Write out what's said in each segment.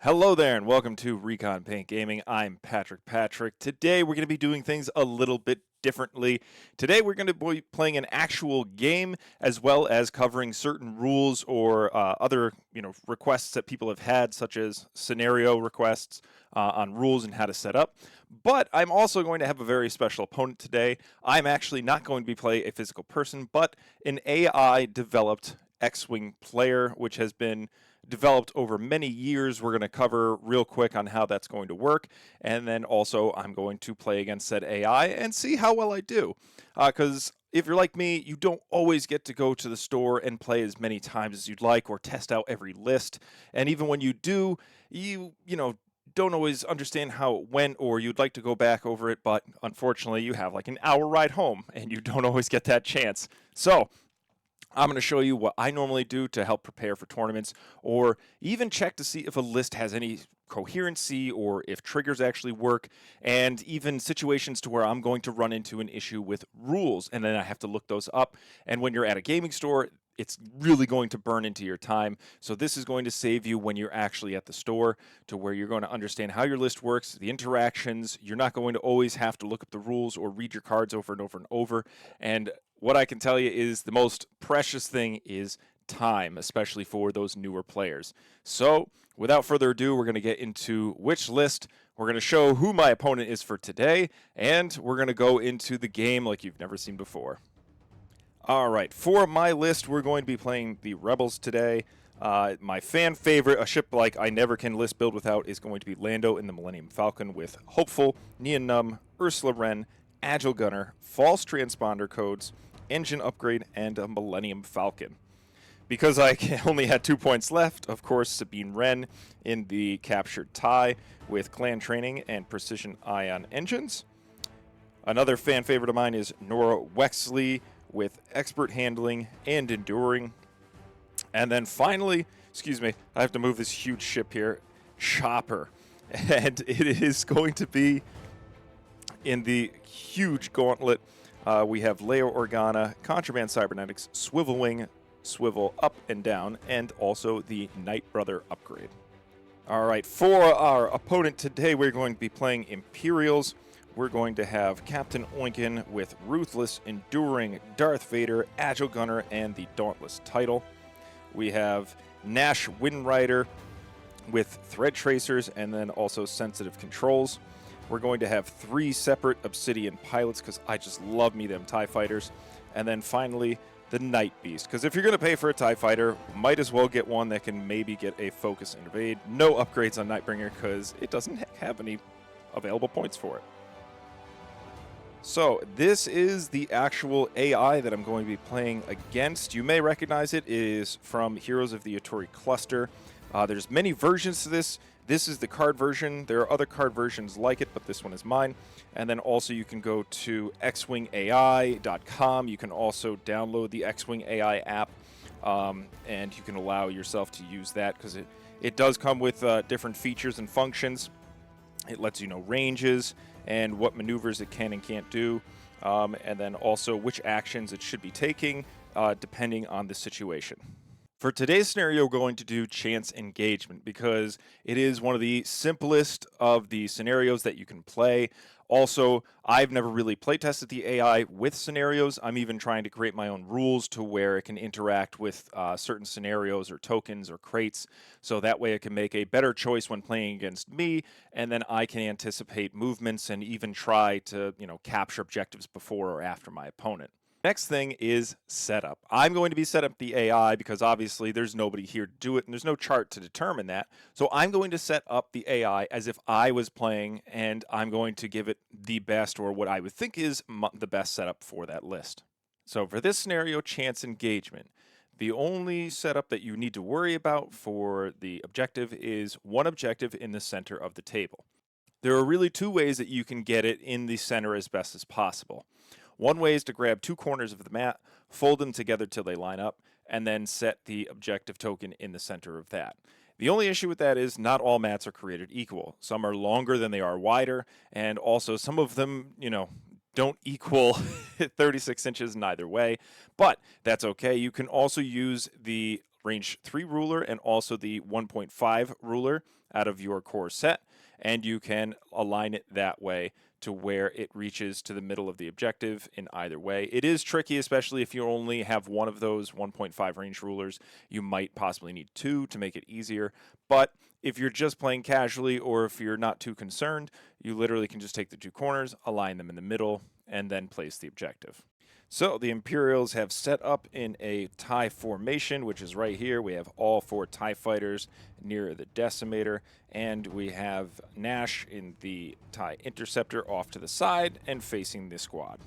Hello there and welcome to Recon Paint Gaming. I'm Patrick. Today we're going to be doing things a little bit differently. Today we're going to be playing an actual game as well as covering certain rules or other requests that people have had, such as scenario requests on rules and how to set up. But I'm also going to have a very special opponent today. I'm actually not going to be playing a physical person, but an AI developed X-Wing player, which has been developed over many years. We're going to cover real quick on how that's going to work. And then also I'm going to play against said AI and see how well I do. Because if you're like me, you don't always get to go to the store and play as many times as you'd like or test out every list. And even when you do, you don't always understand how it went or you'd like to go back over it, but unfortunately you have like an hour ride home and you don't always get that chance. So I'm going to show you what I normally do to help prepare for tournaments or even check to see if a list has any coherency or if triggers actually work, and even situations to where I'm going to run into an issue with rules and then I have to look those up. And when you're at a gaming store, it's really going to burn into your time. So this is going to save you when you're actually at the store, to where you're going to understand how your list works, the interactions. You're not going to always have to look up the rules or read your cards over and over and over. And what I can tell you is the most precious thing is time, especially for those newer players. So without further ado, we're going to get into which list. We're going to show who my opponent is for today, and we're going to go into the game like you've never seen before. All right, for my list, we're going to be playing the Rebels today. My fan favorite, a ship like I never can list build without, is going to be Lando in the Millennium Falcon with Hopeful, Nien Nunb, Ursula Wren, Agile Gunner, False Transponder Codes, Engine Upgrade, and a Millennium Falcon. Because I only had 2 points left, of course, Sabine Wren in the Captured TIE with Clan Training and Precision Ion Engines. Another fan favorite of mine is Nora Wexley with Expert Handling and Enduring. And then finally, excuse me, I have to move this huge ship here, Chopper. And it is going to be in the huge gauntlet. We have Leia Organa, Contraband Cybernetics, Swivel Wing, Swivel Up and Down, and also the Night Brother upgrade. All right, for our opponent today, we're going to be playing Imperials. We're going to have Captain Oicunn with Ruthless, Enduring, Darth Vader, Agile Gunner, and the Dauntless title. We have Nash Windrider with Thread Tracers and then also Sensitive Controls. We're going to have 3 separate Obsidian pilots because I just love me them TIE fighters. And then finally, the Night Beast, because if you're going to pay for a TIE fighter, might as well get one that can maybe get a Focus and Evade. No upgrades on Nightbringer because it doesn't have any available points for it. So this is the actual AI that I'm going to be playing against. You may recognize it. It is from Heroes of the Atori Cluster. There's many versions to this. This is the card version. There are other card versions like it, but this one is mine. And then also you can go to xwingai.com. You can also download the X-Wing AI app, and you can allow yourself to use that because it does come with different features and functions. It lets you know ranges and what maneuvers it can and can't do, and then also which actions it should be taking depending on the situation. For today's scenario, we're going to do Chance Engagement because it is one of the simplest of the scenarios that you can play. Also, I've never really playtested the AI with scenarios. I'm even trying to create my own rules to where it can interact with certain scenarios or tokens or crates, so that way it can make a better choice when playing against me, and then I can anticipate movements and even try to, capture objectives before or after my opponent. Next thing is setup. I'm going to be set up the AI because obviously there's nobody here to do it and there's no chart to determine that. So I'm going to set up the AI as if I was playing, and I'm going to give it the best, or what I would think is the best setup for that list. So for this scenario, Chance Engagement, the only setup that you need to worry about for the objective is one objective in the center of the table. There are really 2 ways that you can get it in the center as best as possible. One way is to grab 2 corners of the mat, fold them together till they line up, and then set the objective token in the center of that. The only issue with that is not all mats are created equal. Some are longer than they are wider, and also some of them, don't equal 36 inches in either way, but that's okay. You can also use the range 3 ruler and also the 1.5 ruler out of your core set, and you can align it that way to where it reaches to the middle of the objective in either way. It is tricky, especially if you only have one of those 1.5 range rulers. You might possibly need two to make it easier, but if you're just playing casually or if you're not too concerned, you literally can just take the two corners, align them in the middle, and then place the objective. So the Imperials have set up in a TIE formation, which is right here. We have all 4 TIE fighters near the Decimator, and we have Nash in the TIE Interceptor off to the side and facing the squad.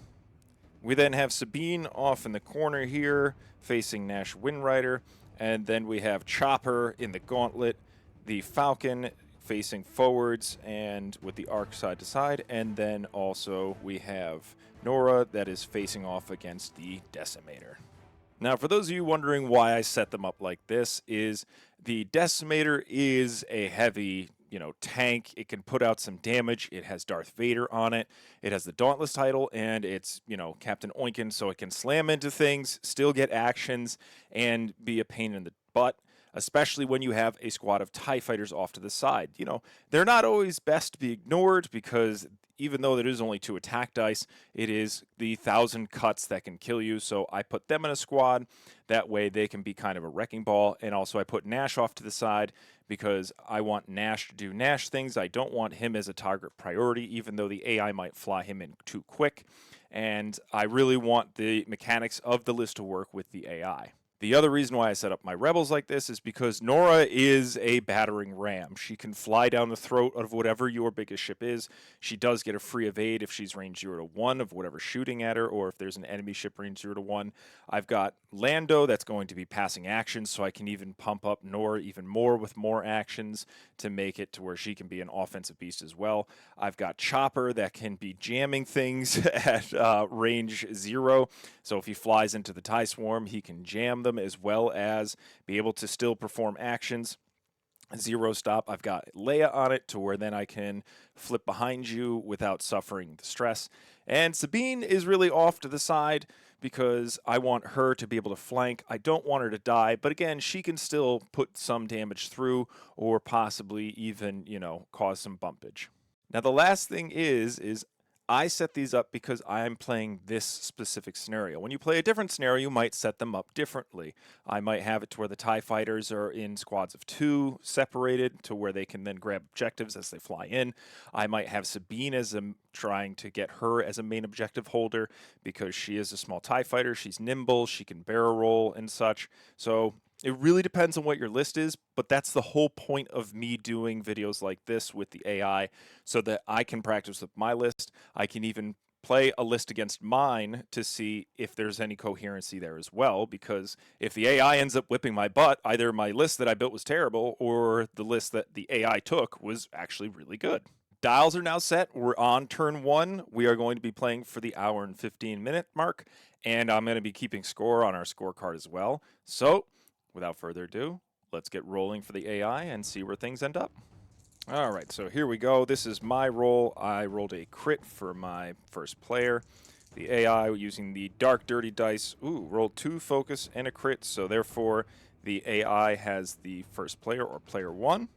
We then have Sabine off in the corner here, facing Nash Windrider, and then we have Chopper in the Gauntlet, the Falcon facing forwards and with the arc side to side, and then also we have Nora that is facing off against the Decimator. Now, for those of you wondering why I set them up like this, is the Decimator is a heavy, tank. It can put out some damage. It has Darth Vader on it. It has the Dauntless title, and it's, Captain Oicunn, so it can slam into things, still get actions, and be a pain in the butt, especially when you have a squad of TIE fighters off to the side. They're not always best to be ignored because even though there is only 2 attack dice, it is the 1,000 cuts that can kill you. So I put them in a squad. That way they can be kind of a wrecking ball. And also I put Nash off to the side because I want Nash to do Nash things. I don't want him as a target priority, even though the AI might fly him in too quick. And I really want the mechanics of the list to work with the AI. The other reason why I set up my rebels like this is because Nora is a battering ram. She can fly down the throat of whatever your biggest ship is. She does get a free evade if she's range 0 to 1 of whatever's shooting at her, or if there's an enemy ship range 0 to 1. I've got Lando that's going to be passing actions, so I can even pump up Nora even more with more actions to make it to where she can be an offensive beast as well. I've got Chopper that can be jamming things at range 0, so if he flies into the TIE Swarm, he can jam them as well as be able to still perform actions. 0 stop. I've got Leia on it to where then I can flip behind you without suffering the stress. And Sabine is really off to the side because I want her to be able to flank. I don't want her to die, but again, she can still put some damage through or possibly even, cause some bumpage. Now the last thing is I set these up because I'm playing this specific scenario. When you play a different scenario, you might set them up differently. I might have it to where the TIE fighters are in squads of 2, separated to where they can then grab objectives as they fly in. I might have Sabine as trying to get her as a main objective holder because she is a small TIE fighter. She's nimble, she can barrel roll and such. So it really depends on what your list is, but that's the whole point of me doing videos like this with the AI so that I can practice with my list. I can even play a list against mine to see if there's any coherency there as well, because if the AI ends up whipping my butt, either my list that I built was terrible or the list that the AI took was actually really good. Dials are now set. We're on turn 1. We are going to be playing for the hour and 15-minute mark, and I'm going to be keeping score on our scorecard as well. So without further ado, let's get rolling for the AI and see where things end up. All right, so here we go. This is my roll. I rolled a crit for my first player. The AI using the Dark Dirty dice, rolled 2 focus and a crit, so therefore the AI has the first player or player 1.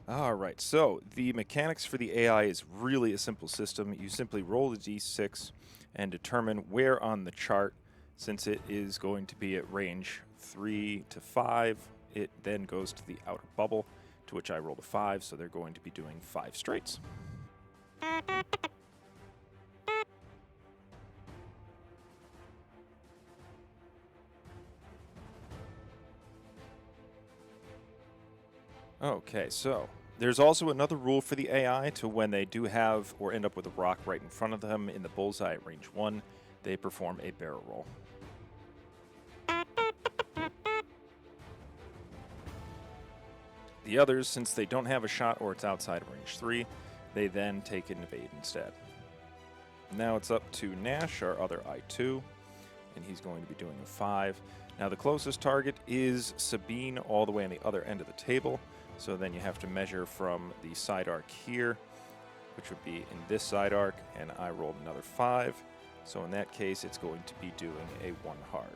All right, so the mechanics for the AI is really a simple system. You simply roll the d6 and determine where on the chart, since it is going to be at range 3 to 5, it then goes to the outer bubble, to which I rolled a 5, so they're going to be doing 5 straights. Okay, so there's also another rule for the AI to when they do have or end up with a rock right in front of them in the bullseye at range 1, they perform a barrel roll. The others, since they don't have a shot or it's outside of range 3, they then take an evade instead. Now it's up to Nash, our other I2, and he's going to be doing a 5. Now the closest target is Sabine all the way on the other end of the table, so then you have to measure from the side arc here, which would be in this side arc, and I rolled another 5. So in that case, it's going to be doing a 1 hard.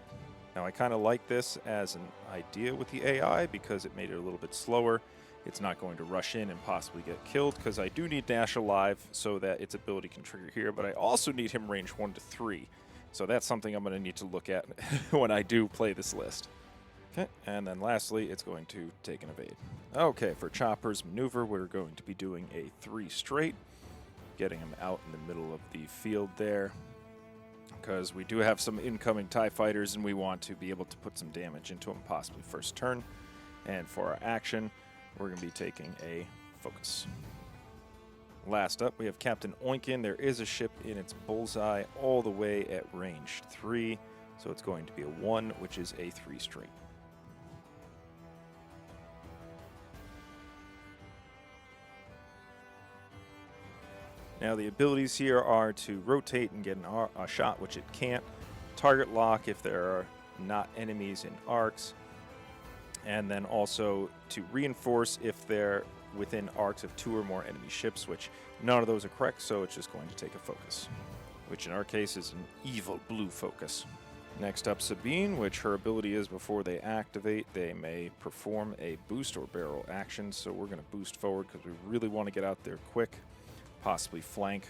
Now I kind of like this as an idea with the AI because it made it a little bit slower, it's not going to rush in and possibly get killed, because I do need Dash alive so that its ability can trigger here, but I also need him range 1 to 3. So that's something I'm going to need to look at when I do play this list. Okay, and then lastly, it's going to take an evade. Okay, for Chopper's maneuver, we're going to be doing a 3 straight, getting him out in the middle of the field there, because we do have some incoming TIE fighters and we want to be able to put some damage into them, possibly first turn. And for our action, we're going to be taking a focus. Last up, we have Captain Oicunn. There is a ship in its bullseye all the way at range 3, so it's going to be a 1, which is a 3 straight. Now the abilities here are to rotate and get a shot, which it can't, target lock if there are not enemies in arcs, and then also to reinforce if they're within arcs of 2 or more enemy ships, which none of those are correct, so it's just going to take a focus, which in our case is an evil blue focus. Next up, Sabine, which her ability is before they activate, they may perform a boost or barrel action, so we're going to boost forward because we really want to get out there quick, possibly flank,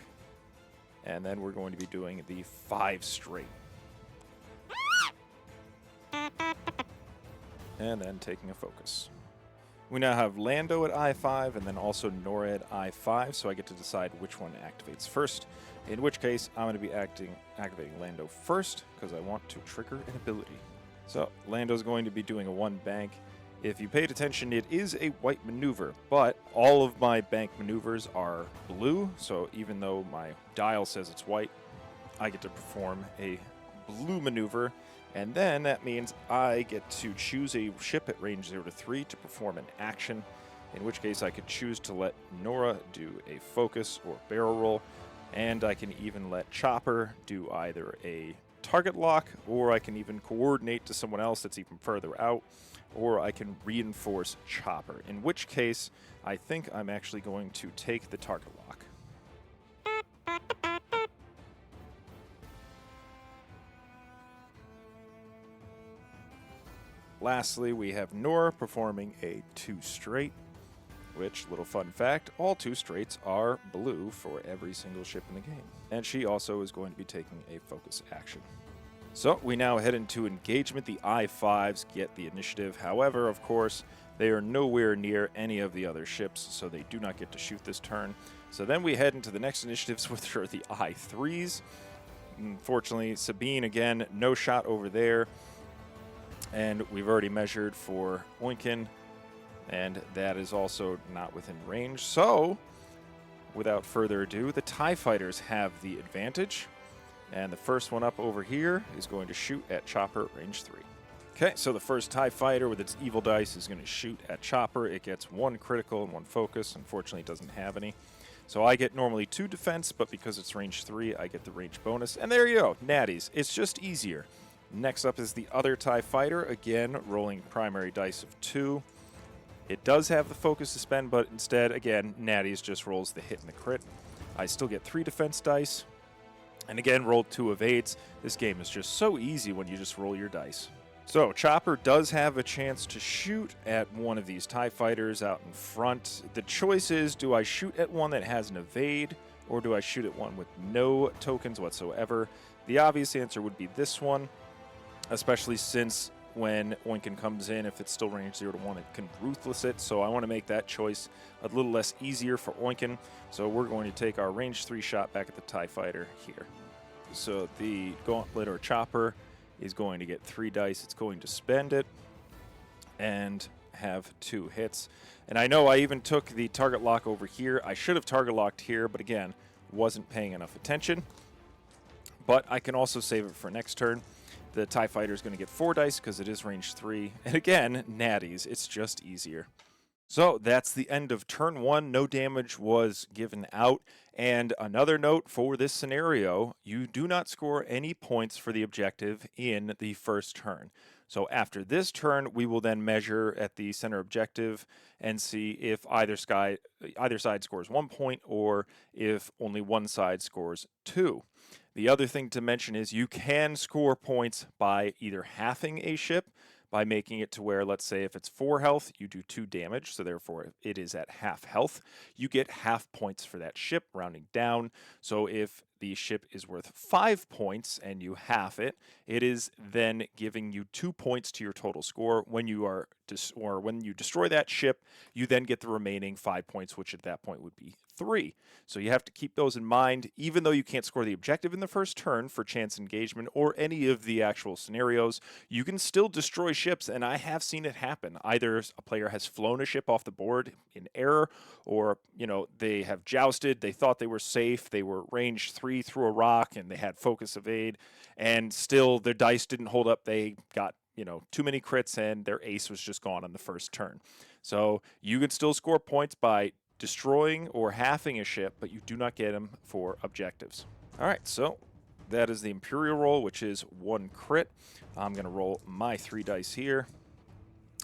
and then we're going to be doing the 5 straight. And then taking a focus. We now have Lando at I-5 and then also Nora at I-5, so I get to decide which one activates first, in which case I'm going to be activating Lando first because I want to trigger an ability. So Lando's going to be doing a 1 bank. If you paid attention, it is a white maneuver, but all of my bank maneuvers are blue, so even though my dial says it's white, I get to perform a blue maneuver, and then that means I get to choose a ship at range 0 to 3 to perform an action, in which case I could choose to let Nora do a focus or barrel roll, and I can even let Chopper do either a target lock, or I can even coordinate to someone else that's even further out, or I can reinforce Chopper, in which case I think I'm actually going to take the target lock. Lastly, we have Nora performing a 2 straight, which, little fun fact, all 2 straights are blue for every single ship in the game. And she also is going to be taking a focus action. So we now head into engagement. The I-5s get the initiative. However, of course, they are nowhere near any of the other ships, so they do not get to shoot this turn. So then we head into the next initiatives, which are the I-3s. Unfortunately, Sabine, again, no shot over there. And we've already measured for Oicunn, and that is also not within range. So, without further ado, the TIE fighters have the advantage. And the first one up over here is going to shoot at Chopper at range 3. Okay, so the first TIE fighter with its evil dice is going to shoot at Chopper. It gets 1 critical and 1 focus. Unfortunately, it doesn't have any. So I get normally 2 defense, but because it's range 3, I get the range bonus. And there you go, natties. It's just easier. Next up is the other TIE fighter, again, rolling primary dice of 2. It does have the focus to spend, but instead, again, natties just rolls the hit and the crit. I still get 3 defense dice. And again, rolled 2 evades. This game is just so easy when you just roll your dice. So, Chopper does have a chance to shoot at one of these TIE fighters out in front. The choice is, do I shoot at one that has an evade, or do I shoot at one with no tokens whatsoever? The obvious answer would be this one, especially since when Oicunn comes in, if it's still range 0 to 1, it can ruthless it. So I want to make that choice a little less easier for Oicunn. So we're going to take our range 3 shot back at the TIE fighter here. So the Gauntlet or Chopper is going to get 3 dice. It's going to spend it and have 2 hits. And I know I even took the target lock over here. I should have target locked here, but again, wasn't paying enough attention. But I can also save it for next turn. The TIE fighter is going to get 4 dice because it is range 3. And again, natties. It's just easier. So that's the end of turn 1. No damage was given out. And another note for this scenario, you do not score any points for the objective in the first turn. So after this turn, we will then measure at the center objective and see if either side scores 1 point or if only one side scores 2. The other thing to mention is you can score points by either halving a ship, by making it to where, let's say, if it's 4 health, you do 2 damage, so therefore it is at half health. You get half points for that ship, rounding down. So if the ship is worth 5 points and you half it, it is then giving you 2 points to your total score. When you are when you destroy that ship, you then get the remaining 5 points, which at that point would be 3. So you have to keep those in mind, even though you can't score the objective in the first turn for chance engagement or any of the actual scenarios, you can still destroy ships, and I have seen it happen. Either a player has flown a ship off the board in error, or, they have jousted, they thought they were safe, they were range 3 through a rock, and they had focus evade, and still their dice didn't hold up. They got too many crits, and their ace was just gone on the first turn. So you can still score points by destroying or halving a ship, but you do not get them for objectives. All right, so that is the Imperial roll, which is 1 crit. I'm going to roll my 3 dice here.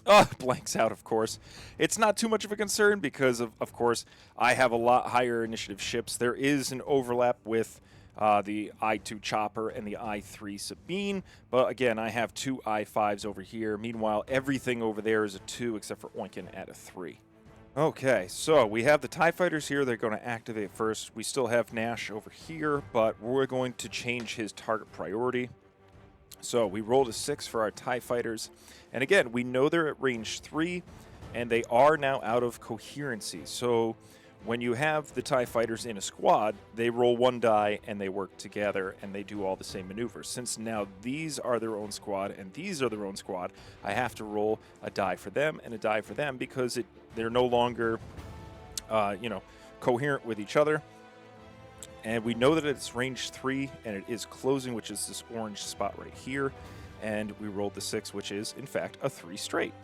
Oh, blanks out, of course. It's not too much of a concern because, of course, I have a lot higher initiative ships. There is an overlap with the I-2 Chopper and the I-3 Sabine, but again, I have 2 I-5s over here. Meanwhile, everything over there is a 2 except for Oicunn at a 3. Okay, so we have the TIE Fighters here. They're going to activate first. We still have Nash over here, but we're going to change his target priority. So we rolled a 6 for our TIE Fighters. And again, we know they're at range 3, and they are now out of coherency. So when you have the TIE Fighters in a squad, they roll 1 die and they work together and they do all the same maneuvers. Since now these are their own squad and these are their own squad, I have to roll a die for them and a die for them because they're no longer, coherent with each other. And we know that it's range 3 and it is closing, which is this orange spot right here. And we rolled the 6, which is, in fact, a 3 straight.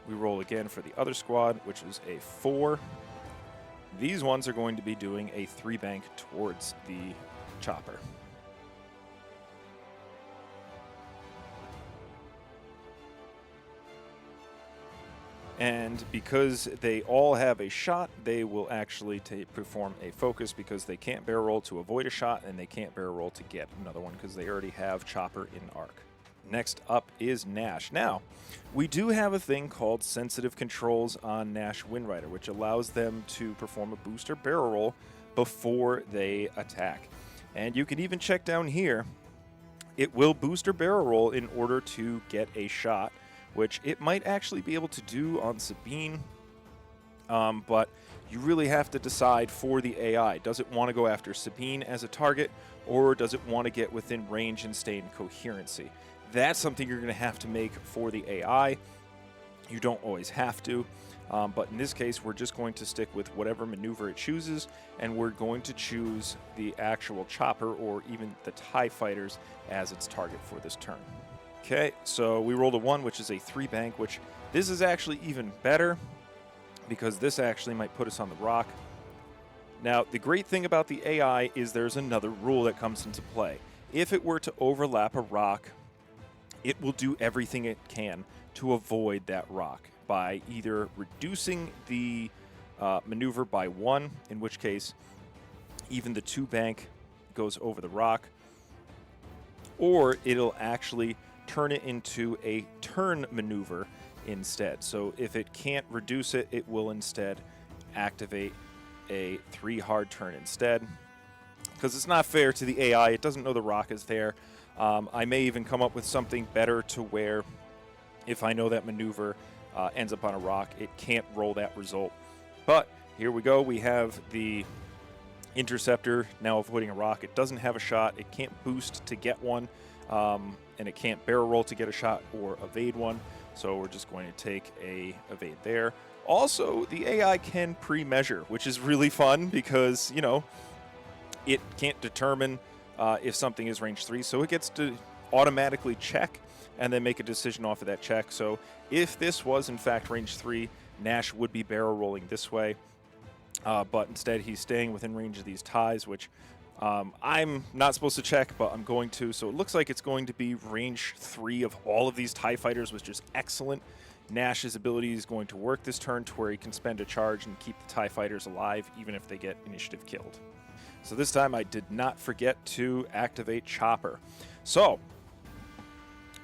We roll again for the other squad, which is a 4. These ones are going to be doing a 3 bank towards the chopper. And because they all have a shot, they will actually perform a focus because they can't barrel roll to avoid a shot, and they can't barrel roll to get another one because they already have chopper in arc. Next up is Nash. Now, we do have a thing called sensitive controls on Nash Windrider, which allows them to perform a booster barrel roll before they attack. And you can even check down here, it will booster barrel roll in order to get a shot, which it might actually be able to do on Sabine, but you really have to decide for the AI. Does it want to go after Sabine as a target, or does it want to get within range and stay in coherency? That's something you're going to have to make for the AI. You don't always have to, but in this case, we're just going to stick with whatever maneuver it chooses, and we're going to choose the actual chopper or even the TIE Fighters as its target for this turn. Okay, so we rolled a 1, which is a 3 bank, which this is actually even better because this actually might put us on the rock. Now, the great thing about the AI is there's another rule that comes into play. If it were to overlap a rock, it will do everything it can to avoid that rock by either reducing the maneuver by 1, in which case even the 2 bank goes over the rock, or it'll actually turn it into a turn maneuver instead. So if it can't reduce it, it will instead activate a 3 hard turn instead. Because it's not fair to the AI, it doesn't know the rock is there. I may even come up with something better to where if I know that maneuver ends up on a rock, it can't roll that result. But here we go, we have the Interceptor now avoiding a rock. It doesn't have a shot, it can't boost to get one, and it can't barrel roll to get a shot or evade one, so we're just going to take a evade there. Also, the AI can pre-measure, which is really fun because, it can't determine if something is range 3, so it gets to automatically check and then make a decision off of that check. So if this was in fact range 3, Nash would be barrel rolling this way, but instead he's staying within range of these ties, which I'm not supposed to check, but I'm going to. So it looks like it's going to be range 3 of all of these TIE Fighters, which is excellent. Nash's ability is going to work this turn to where he can spend a charge and keep the TIE Fighters alive, even if they get initiative killed. So this time I did not forget to activate Chopper. So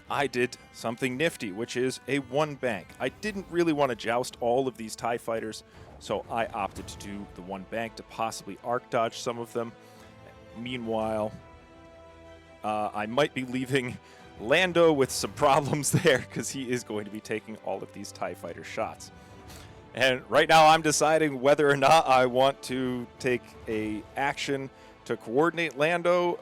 I did something nifty, which is a 1 bank. I didn't really want to joust all of these TIE fighters, so I opted to do the 1 bank to possibly arc dodge some of them. Meanwhile, I might be leaving Lando with some problems there because he is going to be taking all of these TIE fighter shots. And right now I'm deciding whether or not I want to take a action to coordinate Lando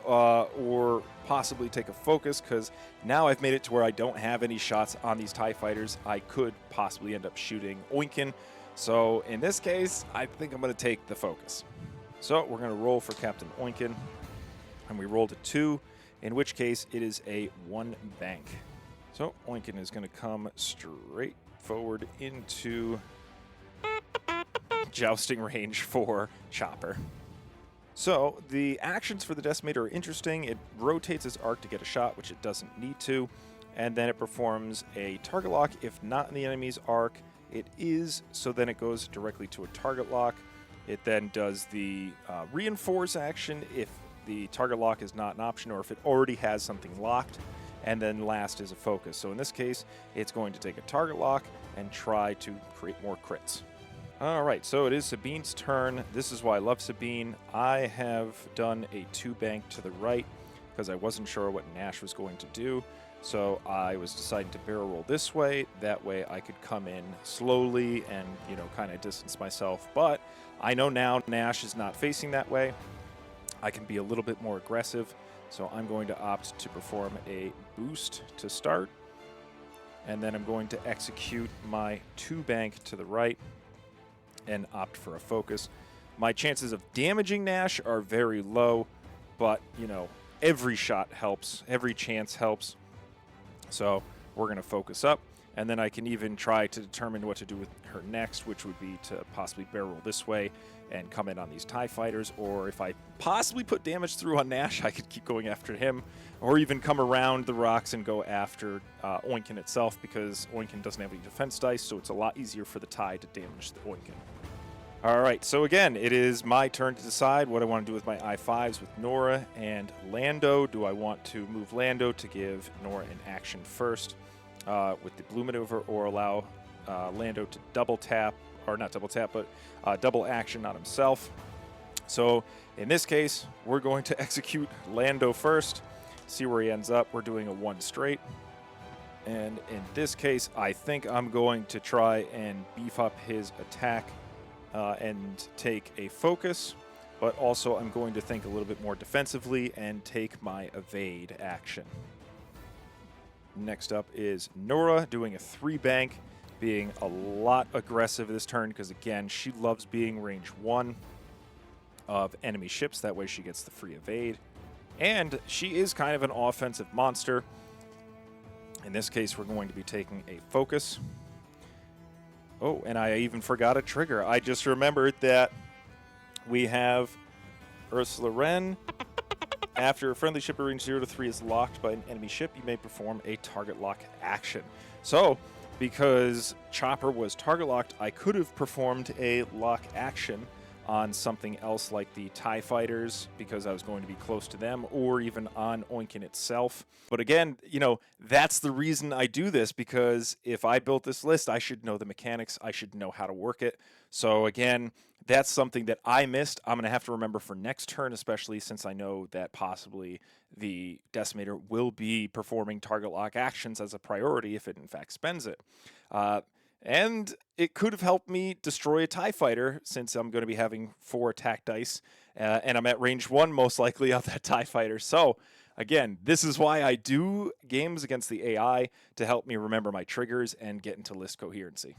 or possibly take a focus, because now I've made it to where I don't have any shots on these TIE fighters. I could possibly end up shooting Oicunn. So in this case, I think I'm going to take the focus. So we're going to roll for Captain Oicunn, and we rolled a 2, in which case it is a 1 bank. So Oicunn is going to come straight forward into jousting range for Chopper. So the actions for the Decimator are interesting. It rotates its arc to get a shot, which it doesn't need to, and then it performs a target lock. If not in the enemy's arc, it is, so then it goes directly to a target lock. It then does the reinforce action if the target lock is not an option or if it already has something locked, and then last is a focus. So in this case, it's going to take a target lock and try to create more crits. All right, so it is Sabine's turn. This is why I love Sabine. I have done a 2 bank to the right because I wasn't sure what Nash was going to do. So I was deciding to barrel roll this way. That way I could come in slowly and, kind of distance myself. But I know now Nash is not facing that way. I can be a little bit more aggressive. So I'm going to opt to perform a boost to start. And then I'm going to execute my 2 bank to the right and opt for a focus. My chances of damaging Nash are very low, but, every shot helps. Every chance helps. So we're going to focus up, and then I can even try to determine what to do with her next, which would be to possibly barrel roll this way and come in on these TIE fighters, or if I possibly put damage through on Nash, I could keep going after him, or even come around the rocks and go after Oicunn itself, because Oicunn doesn't have any defense dice, so it's a lot easier for the TIE to damage the Oicunn. All right, so again, it is my turn to decide what I want to do with my I-5s with Nora and Lando. Do I want to move Lando to give Nora an action first with the blue maneuver, or allow Lando to double tap, or not double tap, but double action on himself? So in this case, we're going to execute Lando first, see where he ends up. We're doing a 1 straight. And in this case, I think I'm going to try and beef up his attack and take a focus, but also I'm going to think a little bit more defensively and take my evade action. Next up is Nora doing a 3 bank, being a lot aggressive this turn because, again, she loves being range 1 of enemy ships. That way she gets the free evade. And she is kind of an offensive monster. In this case, we're going to be taking a focus. Oh, and I even forgot a trigger. I just remembered that we have Ursula Wren. After a friendly ship at range 0 to 3 is locked by an enemy ship, you may perform a target lock action. So, because Chopper was target locked, I could have performed a lock action on something else like the TIE fighters because I was going to be close to them, or even on Oicunn itself. But again, that's the reason I do this, because if I built this list, I should know the mechanics. I should know how to work it. So again, that's something that I missed. I'm going to have to remember for next turn, especially since I know that possibly the Decimator will be performing target lock actions as a priority if it in fact spends it. And it could have helped me destroy a TIE fighter, since I'm going to be having 4 attack dice, and I'm at range 1 most likely of that TIE fighter. So, again, this is why I do games against the AI, to help me remember my triggers and get into list coherency.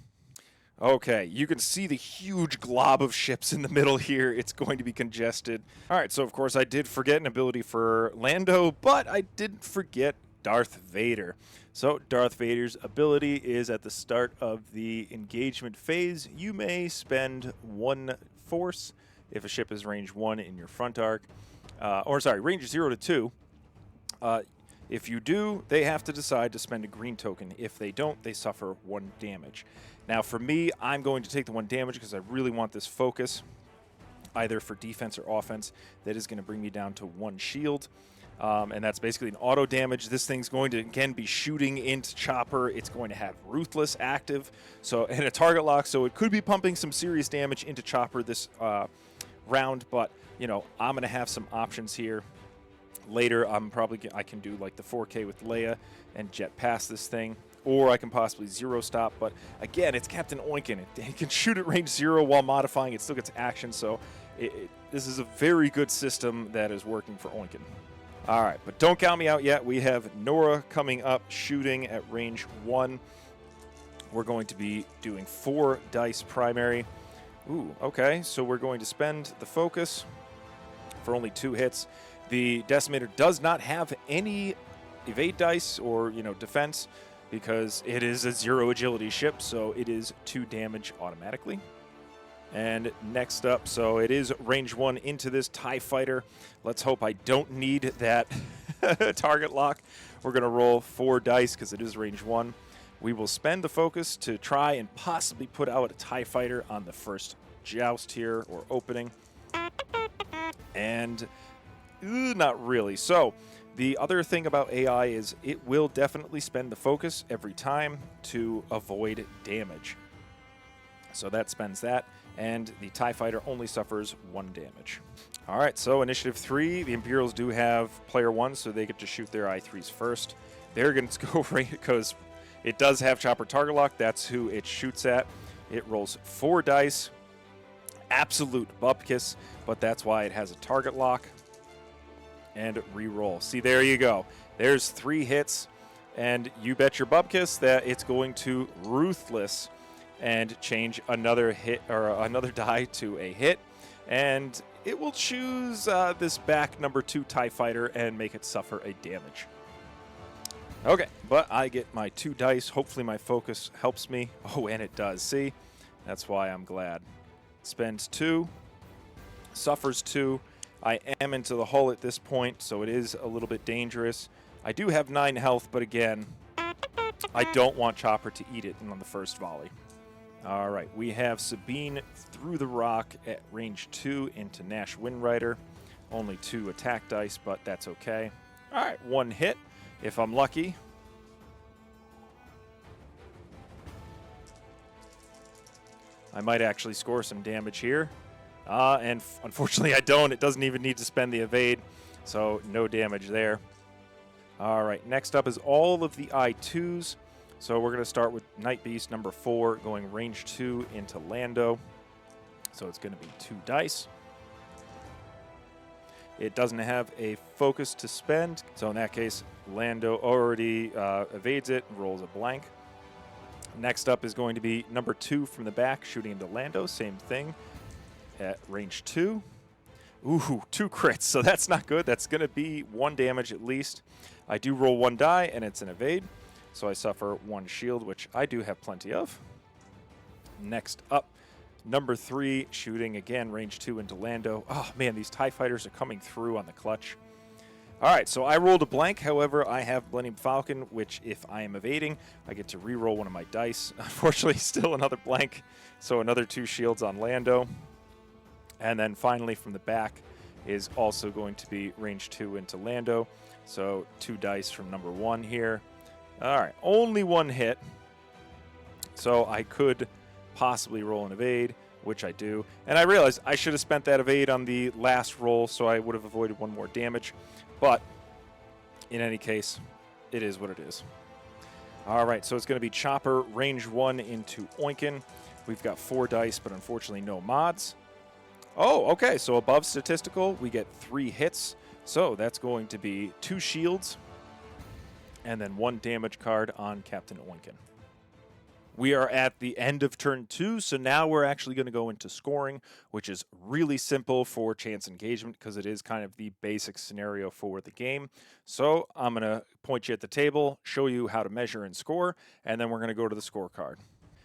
Okay, you can see the huge glob of ships in the middle here. It's going to be congested. All right, so of course I did forget an ability for Lando, but I didn't forget Darth Vader. So Darth Vader's ability is at the start of the engagement phase. You may spend 1 force if a ship is range 1 in your front arc, range 0 to 2. If you do, they have to decide to spend a green token. If they don't, they suffer 1 damage. Now for me, I'm going to take the 1 damage because I really want this focus. either for defense or offense. That is going to bring me down to 1 shield. And that's basically an auto damage. This thing's going to, again, be shooting into Chopper. It's going to have Ruthless active, and a target lock, so it could be pumping some serious damage into Chopper this round, but, you know, I'm going to have some options here. Later, I can do like the 4K with Leia and jet past this thing, or I can possibly zero stop, but again, it's Captain Oicunn. It can shoot at range 0 while modifying. It still gets action, so this is a very good system that is working for Oicunn. All right, but don't count me out yet. We have Nora coming up, shooting at range 1. We're going to be doing 4 dice primary. Ooh, okay, so we're going to spend the focus for only 2 hits. The Decimator does not have any evade dice or, you know, defense because it is a 0 agility ship, so it is 2 damage automatically. And next up, so it is range 1 into this TIE Fighter. Let's hope I don't need that target lock. We're going to roll 4 dice because it is range 1. We will spend the focus to try and possibly put out a TIE Fighter on the first joust here, or opening. And not really. So the other thing about AI is it will definitely spend the focus every time to avoid damage. So that spends that, and the TIE Fighter only suffers 1 damage. All right, so Initiative 3, the Imperials do have Player 1, so they get to shoot their I3s first. They're going to go right, because it does have Chopper target lock. That's who it shoots at. It rolls 4 dice. Absolute bupkis, but that's why it has a target lock. And re-roll. See, there you go. There's 3 hits, and you bet your bupkis that it's going to Ruthless and change another hit or another die to a hit, and it will choose this back number 2 TIE Fighter and make it suffer a damage. Okay, but I get my 2 dice. Hopefully my focus helps me. Oh, and it does. See? That's why I'm glad. Spends 2, suffers 2. I am into the hull at this point, so it is a little bit dangerous. I do have 9 health, but again, I don't want Chopper to eat it on the first volley. All right, we have Sabine through the rock at range 2 into Nash Windrider. Only 2 attack dice, but that's okay. All right, 1 hit if I'm lucky. I might actually score some damage here. And unfortunately I don't. It doesn't even need to spend the evade, so no damage there. All right, next up is all of the I2s. So we're going to start with Night Beast number 4, going range 2 into Lando. So it's going to be 2 dice. It doesn't have a focus to spend, so in that case, Lando already evades it and rolls a blank. Next up is going to be number 2 from the back, shooting into Lando. Same thing at range 2. Ooh, 2 crits, so that's not good. That's going to be 1 damage at least. I do roll 1 die, and it's an evade. So I suffer 1 shield, which I do have plenty of. Next up, number 3, shooting again, range 2 into Lando. Oh, man, these TIE Fighters are coming through on the clutch. All right, so I rolled a blank. However, I have Millennium Falcon, which if I am evading, I get to re-roll 1 of my dice. Unfortunately, still another blank, so another 2 shields on Lando. And then finally from the back is also going to be range 2 into Lando. So 2 dice from number 1 here. All right, only 1 hit. So I could possibly roll an evade, which I do. And I realized I should have spent that evade on the last roll, so I would have avoided 1 more damage. But in any case, it is what it is. All right, so it's going to be Chopper, range 1 into Oicunn. We've got 4 dice, but unfortunately no mods. Oh, okay, so above statistical, we get 3 hits. So that's going to be 2 shields and then 1 damage card on Captain Oicunn. We are at the end of turn 2, so now we're actually going to go into scoring, which is really simple for chance engagement because it is kind of the basic scenario for the game. So I'm going to point you at the table, show you how to measure and score, and then we're going to go to the scorecard.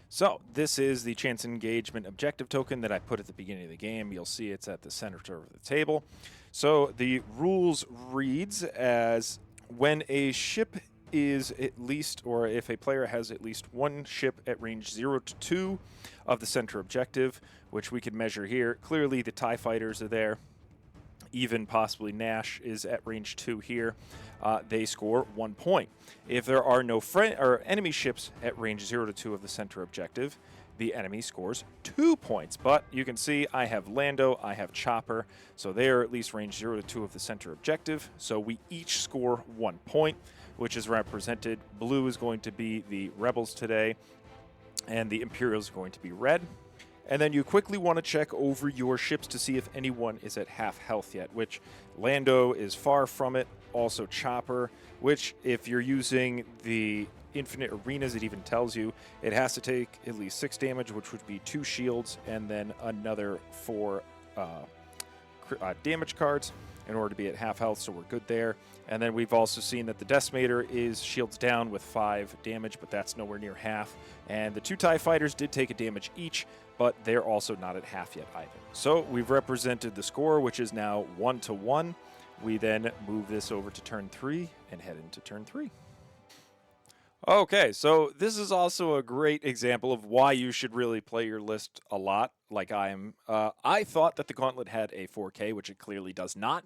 So this is the chance engagement objective token that I put at the beginning of the game. You'll see it's at the center of the table. So the rules reads as when a ship is at least, or if a player has at least one ship at range 0 to 2 of the center objective, which we can measure here. Clearly the TIE fighters are there. Even possibly Nash is at range 2 here. They score 1 point. If there are no friend or enemy ships at range 0 to 2 of the center objective, the enemy scores 2 points. But you can see I have Lando, I have Chopper, so they are at least range 0 to 2 of the center objective. So we each score 1 point, which is represented. Blue is going to be the Rebels today, and the Imperials are going to be red. And then you quickly want to check over your ships to see if anyone is at half health yet, which Lando is far from it. Also Chopper, which if you're using the infinite arenas, it even tells you it has to take at least 6 damage, which would be 2 shields and then another 4 damage cards in order to be at half health, so we're good there. And then we've also seen that the Decimator is shields down with 5 damage, but that's nowhere near half. And the 2 TIE Fighters did take a damage each, but they're also not at half yet either. So we've represented the score, which is now 1-1. We then move this over to turn 3 and head into turn 3. Okay, so this is also a great example of why you should really play your list a lot, like I am. I thought that the Gauntlet had a 4K, which it clearly does not.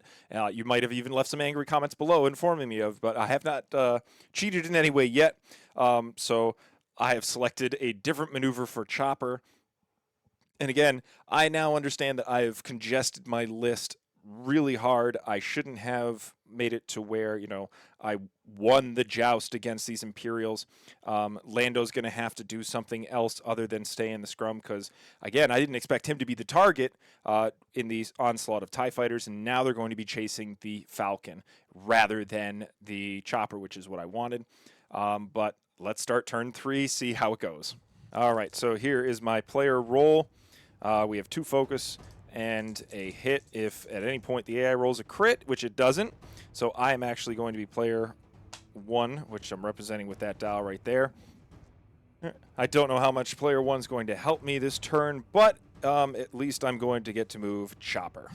You might have even left some angry comments below informing me of, but I have not cheated in any way yet. So I have selected a different maneuver for Chopper. And again, I now understand that I have congested my list really hard. I shouldn't have made it to where, I won the joust against these Imperials. Lando's going to have to do something else other than stay in the scrum because, again, I didn't expect him to be the target in these onslaught of TIE fighters, and now they're going to be chasing the Falcon rather than the Chopper, which is what I wanted. But let's start turn 3, see how it goes. All right, so here is my player roll. We have 2 focus and a hit if at any point the AI rolls a crit, which it doesn't. So I am actually going to be player 1, which I'm representing with that dial right there. I don't know how much player 1 is going to help me this turn, but at least I'm going to get to move Chopper.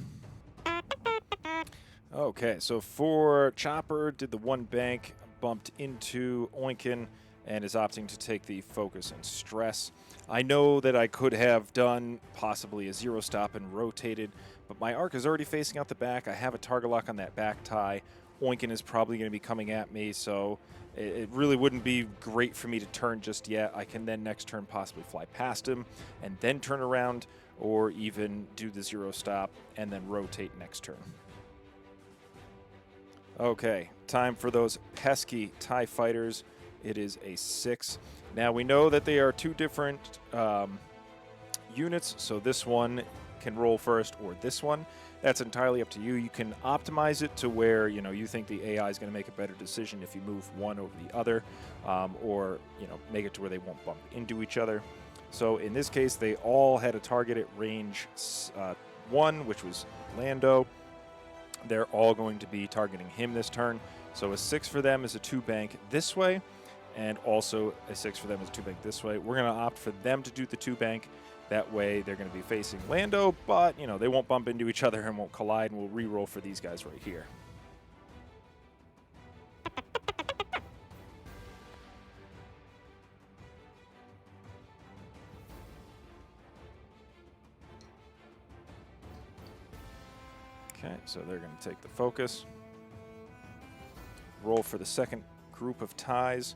Okay, so for Chopper, did the 1 bank, bumped into Oicunn, and is opting to take the focus and stress. I know that I could have done possibly a 0 stop and rotated, but my arc is already facing out the back. I have a target lock on that back tie. Oicunn is probably going to be coming at me, so it really wouldn't be great for me to turn just yet. I can then next turn possibly fly past him and then turn around, or even do the 0 stop and then rotate next turn. Okay, time for those pesky TIE fighters. It is a 6. Now we know that they are 2 different units, so this one can roll first or this one. That's entirely up to you. You can optimize it to where you think the AI is going to make a better decision if you move one over the other, or make it to where they won't bump into each other. So in this case, they all had a target at range 1, which was Lando. They're all going to be targeting him this turn. So a 6 for them is a 2 bank this way, and also a 6 for them is a 2 bank this way. We're going to opt for them to do the 2 bank. That way they're going to be facing Lando, but they won't bump into each other and won't collide, and we'll re-roll for these guys right here. Okay, so they're going to take the focus. Roll for the second group of ties,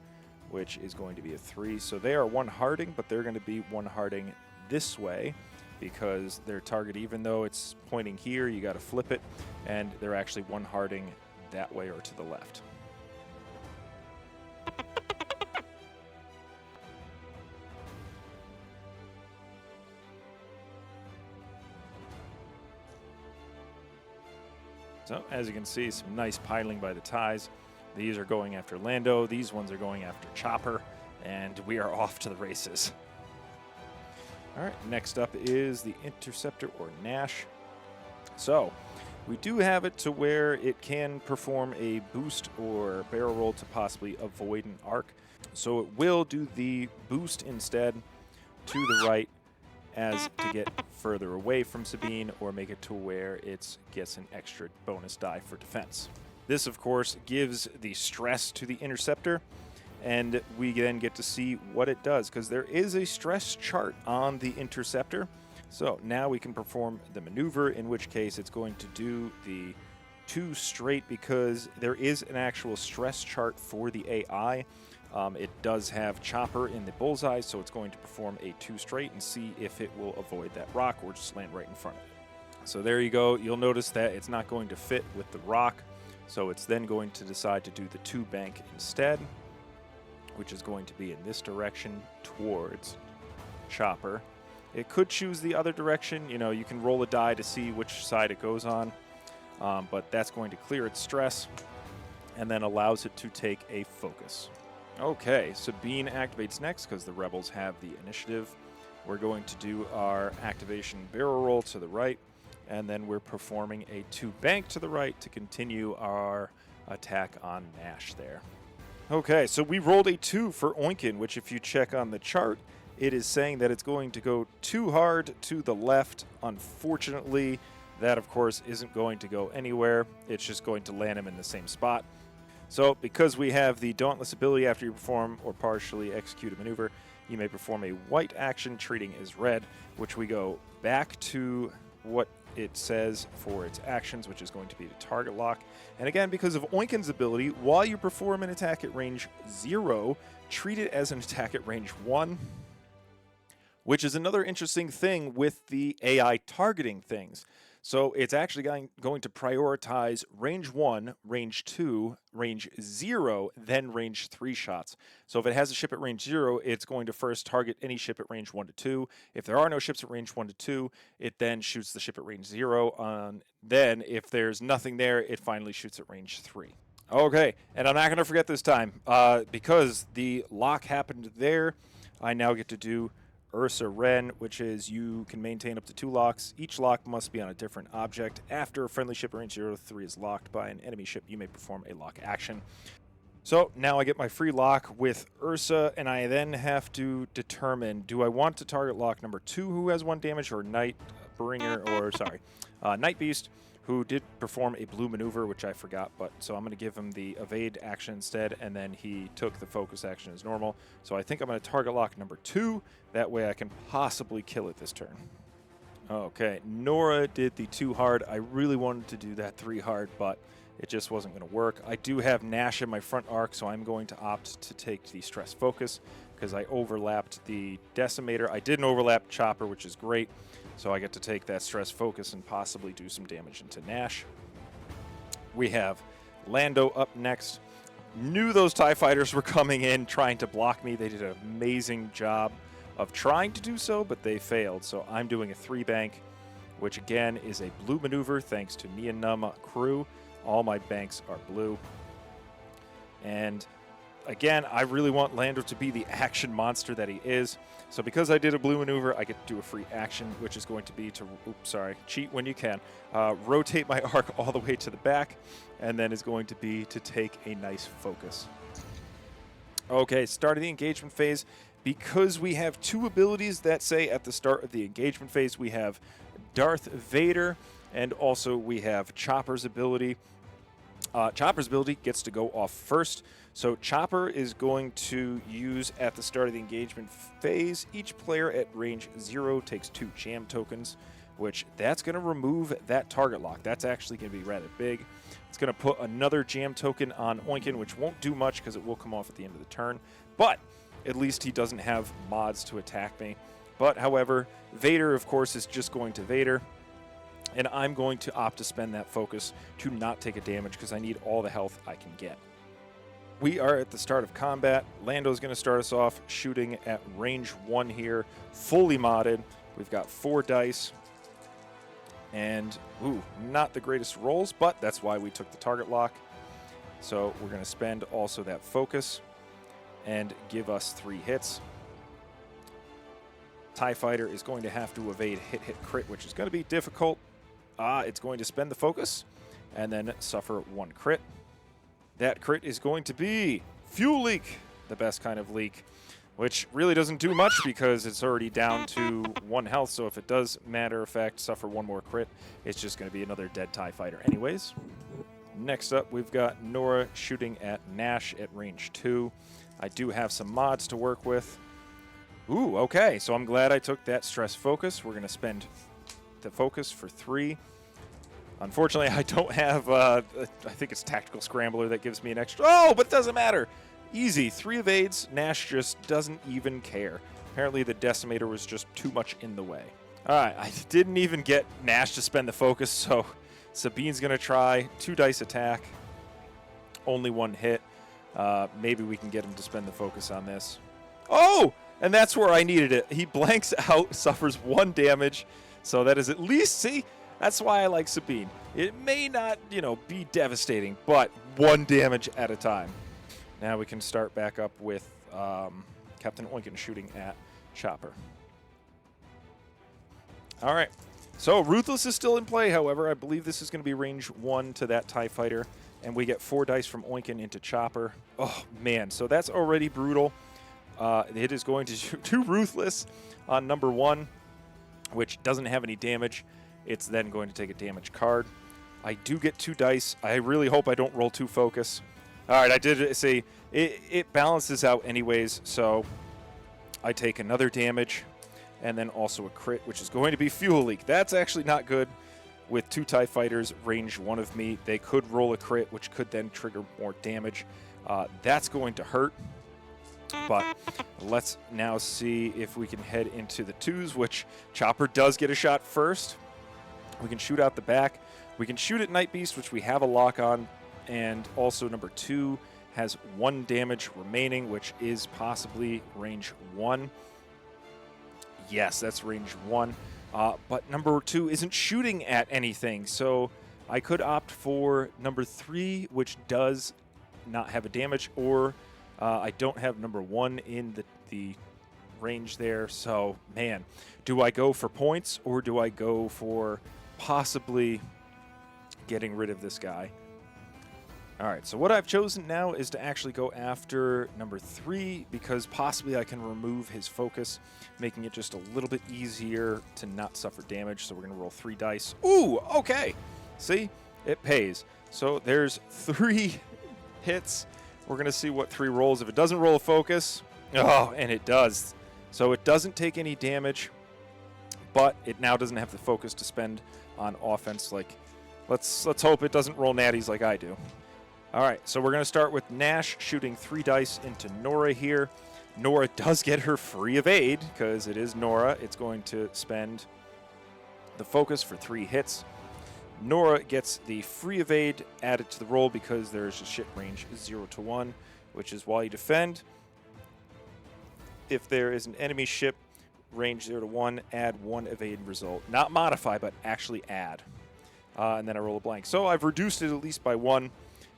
which is going to be a 3. So they are 1 harding, but they're going to be 1 harding this way because their target, even though it's pointing here, you got to flip it, and they're actually 1 harding that way or to the left. So as you can see, some nice piling by the ties. These are going after Lando, these ones are going after Chopper, and we are off to the races. All right, next up is the Interceptor or Nash. So we do have it to where it can perform a boost or barrel roll to possibly avoid an arc. So it will do the boost instead to the right as to get further away from Sabine, or make it to where it gets an extra bonus die for defense. This, of course, gives the stress to the interceptor, and we then get to see what it does, because there is a stress chart on the interceptor. So now we can perform the maneuver, in which case it's going to do the 2 straight, because there is an actual stress chart for the AI. It does have chopper in the bullseye, so it's going to perform a 2 straight and see if it will avoid that rock or just land right in front of it. So there you go. You'll notice that it's not going to fit with the rock, so it's then going to decide to do the 2 bank instead, which is going to be in this direction towards chopper. It could choose the other direction. You know, you can roll a die to see which side it goes on, but that's going to clear its stress and then allows it to take a focus. Okay, Sabine activates next because the rebels have the initiative. We're going to do our activation barrel roll to the right, and then we're performing a 2 bank to the right to continue our attack on Nash there. Okay, so we rolled a 2 for Oicunn, which if you check on the chart, it is saying that it's going to go too hard to the left. Unfortunately, that of course isn't going to go anywhere. It's just going to land him in the same spot. So because we have the Dauntless ability, after you perform or partially execute a maneuver, you may perform a white action treating as red, which we go back to what it says for its actions, which is going to be the target lock. And again, because of Oicunn's ability, while you perform an attack at range 0, treat it as an attack at range 1, which is another interesting thing with the AI targeting things. So it's actually going to prioritize range 1, range 2, range 0, then range 3 shots. So if it has a ship at range 0, it's going to first target any ship at range 1 to 2. If there are no ships at range 1 to 2, it then shoots the ship at range 0. Then if there's nothing there, it finally shoots at range 3. Okay, and I'm not going to forget this time. Because the lock happened there, I now get to do Ursa Ren, which is you can maintain up to 2 locks. Each lock must be on a different object. After a friendly ship range 0 to 3 is locked by an enemy ship, you may perform a lock action. So now I get my free lock with Ursa, and I then have to determine, do I want to target lock number 2, who has 1 damage, or Night Beast, who did perform a blue maneuver, which I forgot, but so I'm going to give him the evade action instead, and then he took the focus action as normal. So I think I'm going to target lock number 2. That way I can possibly kill it this turn. Okay, Nora did the 2 hard. I really wanted to do that 3 hard, but it just wasn't going to work. I do have Nash in my front arc, so I'm going to opt to take the stress focus because I overlapped the decimator. I didn't overlap chopper, which is great. So I get to take that stress focus and possibly do some damage into Nash. We have Lando up next. Knew those TIE fighters were coming in trying to block me. They did an amazing job of trying to do so, but they failed. So I'm doing a 3 bank, which again is a blue maneuver thanks to Nien Nunb crew. All my banks are blue. And again, I really want Lando to be the action monster that he is. So because I did a blue maneuver, I get to do a free action, which is going to be to, cheat when you can. Rotate my arc all the way to the back, and then is going to be to take a nice focus. Okay, start of the engagement phase. Because we have 2 abilities that say at the start of the engagement phase, we have Darth Vader, and also we have Chopper's ability. Chopper's ability gets to go off first. So Chopper is going to use at the start of the engagement phase, each player at range 0 takes 2 jam tokens, which that's going to remove that target lock. That's actually going to be rather big. It's going to put another jam token on Oicunn, which won't do much because it will come off at the end of the turn. But at least he doesn't have mods to attack me. But however, Vader, of course, is just going to Vader. And I'm going to opt to spend that focus to not take a damage because I need all the health I can get. We are at the start of combat. Lando's going to start us off shooting at range 1 here, fully modded. We've got 4 dice. And, not the greatest rolls, but that's why we took the target lock. So we're going to spend also that focus and give us 3 hits. TIE Fighter is going to have to evade hit, crit, which is going to be difficult. It's going to spend the focus and then suffer 1 crit. That crit is going to be Fuel Leak, the best kind of leak, which really doesn't do much because it's already down to 1 health. So if it does, matter of fact, suffer 1 more crit, it's just going to be another dead TIE Fighter anyways. Next up, we've got Nora shooting at Nash at range 2. I do have some mods to work with. Ooh, okay, so I'm glad I took that stress focus. We're going to spend the focus for 3. Unfortunately, I don't have, I think it's Tactical Scrambler that gives me an extra. Oh, but it doesn't matter. Easy, 3 evades. Nash just doesn't even care. Apparently, the Decimator was just too much in the way. All right, I didn't even get Nash to spend the focus, so Sabine's going to try 2 dice attack. Only 1 hit. Maybe we can get him to spend the focus on this. Oh, and that's where I needed it. He blanks out, suffers 1 damage. So that is at least, see, that's why I like Sabine. It may not, be devastating, but 1 damage at a time. Now we can start back up with Captain Oicunn shooting at Chopper. All right. So Ruthless is still in play, however. I believe this is going to be range 1 to that TIE Fighter. And we get 4 dice from Oicunn into Chopper. Oh, man. So that's already brutal. It is going to shoot 2 Ruthless on number 1, which doesn't have any damage. It's then going to take a damage card. I do get 2 dice. I really hope I don't roll 2 focus. All right, I did see. It balances out anyways, so I take another damage. And then also a crit, which is going to be Fuel Leak. That's actually not good with 2 TIE Fighters, range 1 of me. They could roll a crit, which could then trigger more damage. That's going to hurt. But let's now see if we can head into the 2s, which Chopper does get a shot first. We can shoot out the back. We can shoot at Night Beast, which we have a lock on. And also number 2 has 1 damage remaining, which is possibly range 1. Yes, that's range 1. But number 2 isn't shooting at anything, so I could opt for number 3, which does not have a damage, or I don't have number 1 in the range there. So, man, do I go for points, or do I go for possibly getting rid of this guy? All right, so what I've chosen now is to actually go after number 3 because possibly I can remove his focus, making it just a little bit easier to not suffer damage. So we're going to roll 3 dice. Ooh, okay. See? It pays. So there's 3 hits. We're going to see what 3 rolls. If it doesn't roll a focus, oh, and it does. So it doesn't take any damage, but it now doesn't have the focus to spend on offense. Like, let's hope it doesn't roll natties like I do. All right, so we're going to start with Nash shooting 3 dice into Nora here. Nora does get her free evade because it is Nora. It's going to spend the focus for 3 hits. Nora gets the free evade added to the roll because there's a ship range 0 to 1, which is while you defend. If there is an enemy ship range 0 to 1, add 1 evade result. Not modify, but actually add. And then I roll a blank. So I've reduced it at least by 1.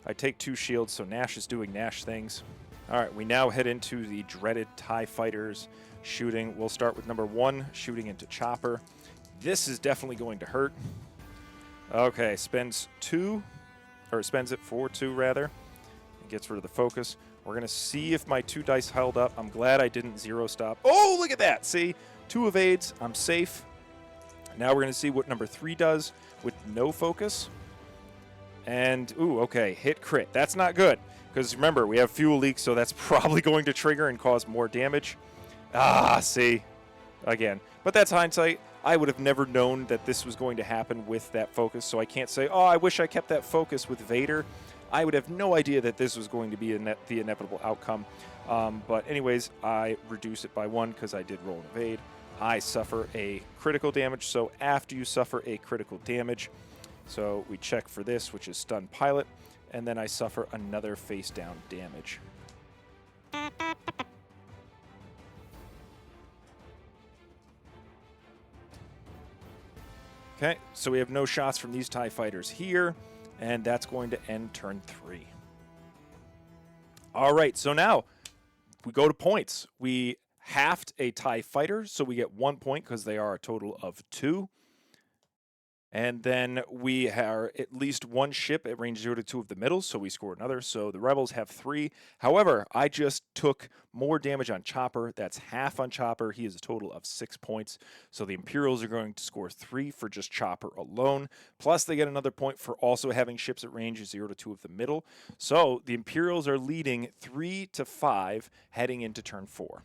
I take 2 shields, so Nash is doing Nash things. All right, we now head into the dreaded TIE Fighters shooting. We'll start with number 1, shooting into Chopper. This is definitely going to hurt. Okay, spends it for 2, rather. It gets rid of the focus. We're going to see if my 2 dice held up. I'm glad I didn't 0 stop. Oh, look at that. See, 2 evades. I'm safe. Now we're going to see what number 3 does with no focus. And, ooh, okay, hit crit. That's not good, because remember, we have fuel leak, so that's probably going to trigger and cause more damage. Ah, see, again. But that's hindsight. I would have never known that this was going to happen with that focus, so I can't say, oh, I wish I kept that focus with Vader. I would have no idea that this was going to be the inevitable outcome. But anyways, I reduce it by 1 because I did roll an evade. I suffer a critical damage, so after you suffer a critical damage, so we check for this, which is stun pilot, and then I suffer another face down damage. Okay, so we have no shots from these TIE Fighters here, and that's going to end turn 3. All right, so now we go to points. We halved a TIE Fighter, so we get 1 point because they are a total of 2. And then we are at least one ship at range 0 to 2 of the middle, so we score another. So the Rebels have 3. However, I just took more damage on Chopper. That's half on Chopper. He has a total of 6 points. So the Imperials are going to score 3 for just Chopper alone. Plus, they get another point for also having ships at range 0 to 2 of the middle. So the Imperials are leading 3 to 5 heading into turn 4.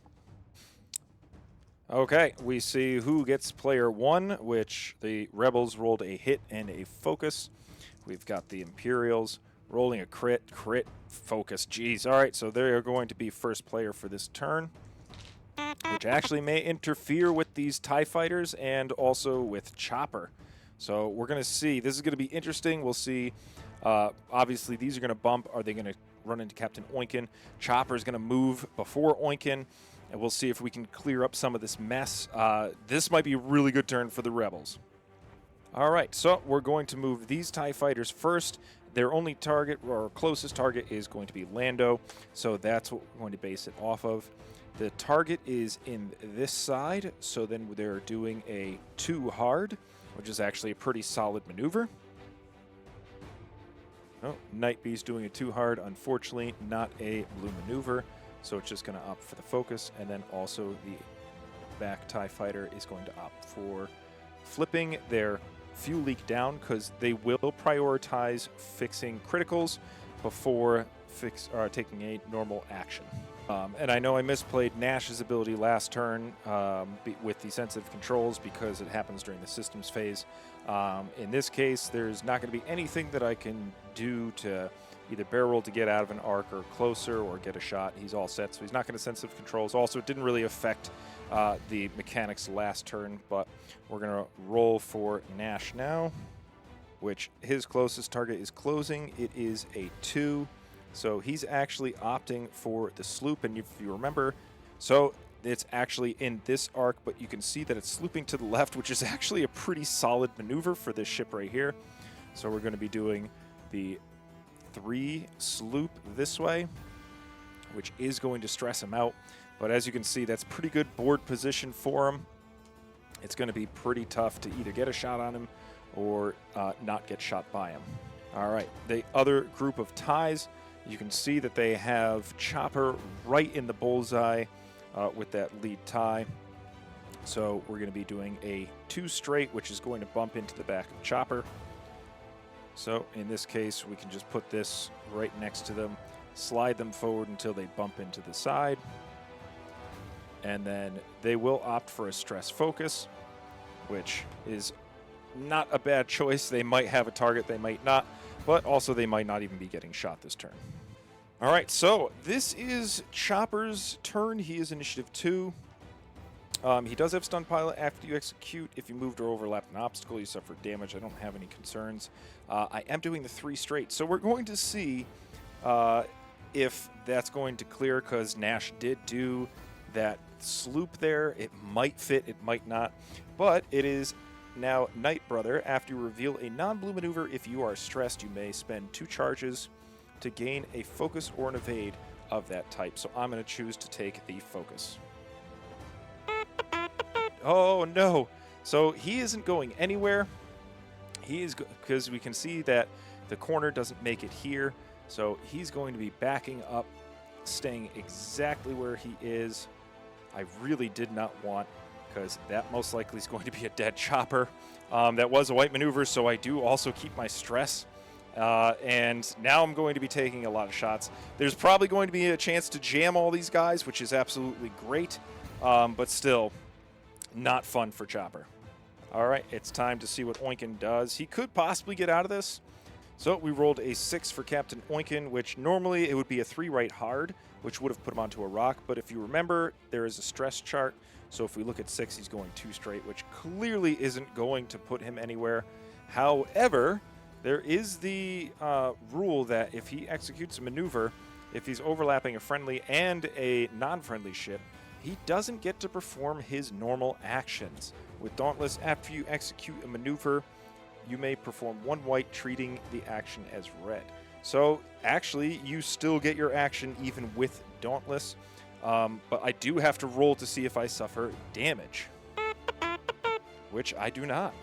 Okay, we see who gets player 1, which the Rebels rolled a hit and a focus. We've got the Imperials rolling a crit, focus. Jeez. All right, so they are going to be first player for this turn, which actually may interfere with these TIE fighters and also with Chopper. So we're going to see. This is going to be interesting. We'll see. Obviously, these are going to bump. Are they going to run into Captain Oicunn? Chopper is going to move before Oicunn. And we'll see if we can clear up some of this mess. This might be a really good turn for the Rebels. All right, so we're going to move these TIE fighters first. Their only target, or closest target, is going to be Lando. So that's what we're going to base it off of. The target is in this side. So then they're doing a 2 hard, which is actually a pretty solid maneuver. Oh, Night Beast doing a 2 hard. Unfortunately, not a blue maneuver. So it's just going to opt for the focus, and then also the back TIE fighter is going to opt for flipping their fuel leak down, because they will prioritize fixing criticals before taking a normal action. And I know I misplayed Nash's ability last turn with the sensitive controls because it happens during the systems phase. In this case, there's not going to be anything that I can do to either barrel roll to get out of an arc or closer or get a shot. He's all set, so he's not going to sensitive controls. Also, it didn't really affect the mechanics last turn, but we're going to roll for Nash now, which his closest target is closing. It is a 2, so he's actually opting for the sloop, and if you remember, so it's actually in this arc, but you can see that it's slooping to the left, which is actually a pretty solid maneuver for this ship right here. So we're going to be doing the 3 sloop this way, which is going to stress him out. But as you can see, that's pretty good board position for him. It's going to be pretty tough to either get a shot on him or not get shot by him. All right, the other group of ties, you can see that they have Chopper right in the bullseye with that lead tie. So we're going to be doing a 2 straight, which is going to bump into the back of Chopper. So in this case, we can just put this right next to them, slide them forward until they bump into the side. And then they will opt for a stress focus, which is not a bad choice. They might have a target, they might not, but also they might not even be getting shot this turn. All right, so this is Chopper's turn. He is initiative 2. He does have stun pilot after you execute. If you moved or overlapped an obstacle, you suffer damage. I don't have any concerns. I am doing the 3 straight, so we're going to see if that's going to clear, because Nash did do that sloop there. It might fit, it might not, but it is now Night Brother. After you reveal a non-blue maneuver, if you are stressed, you may spend 2 charges to gain a focus or an evade of that type. So I'm going to choose to take the focus. Oh no! So he isn't going anywhere. He is, because we can see that the corner doesn't make it here. So he's going to be backing up, staying exactly where he is. I really did not want, because that most likely is going to be a dead Chopper. That was a white maneuver, so I do also keep my stress. And now I'm going to be taking a lot of shots. There's probably going to be a chance to jam all these guys, which is absolutely great, but still not fun for Chopper. All right, it's time to see what Oicunn does. He could possibly get out of this. So we rolled a 6 for Captain Oicunn, which normally it would be a 3 right hard, which would have put him onto a rock. But if you remember, there is a stress chart. So if we look at 6, he's going 2 straight, which clearly isn't going to put him anywhere. However, there is the rule that if he executes a maneuver, if he's overlapping a friendly and a non-friendly ship, he doesn't get to perform his normal actions. With Dauntless, after you execute a maneuver, you may perform 1 white, treating the action as red. So actually, you still get your action even with Dauntless, but I do have to roll to see if I suffer damage, which I do not.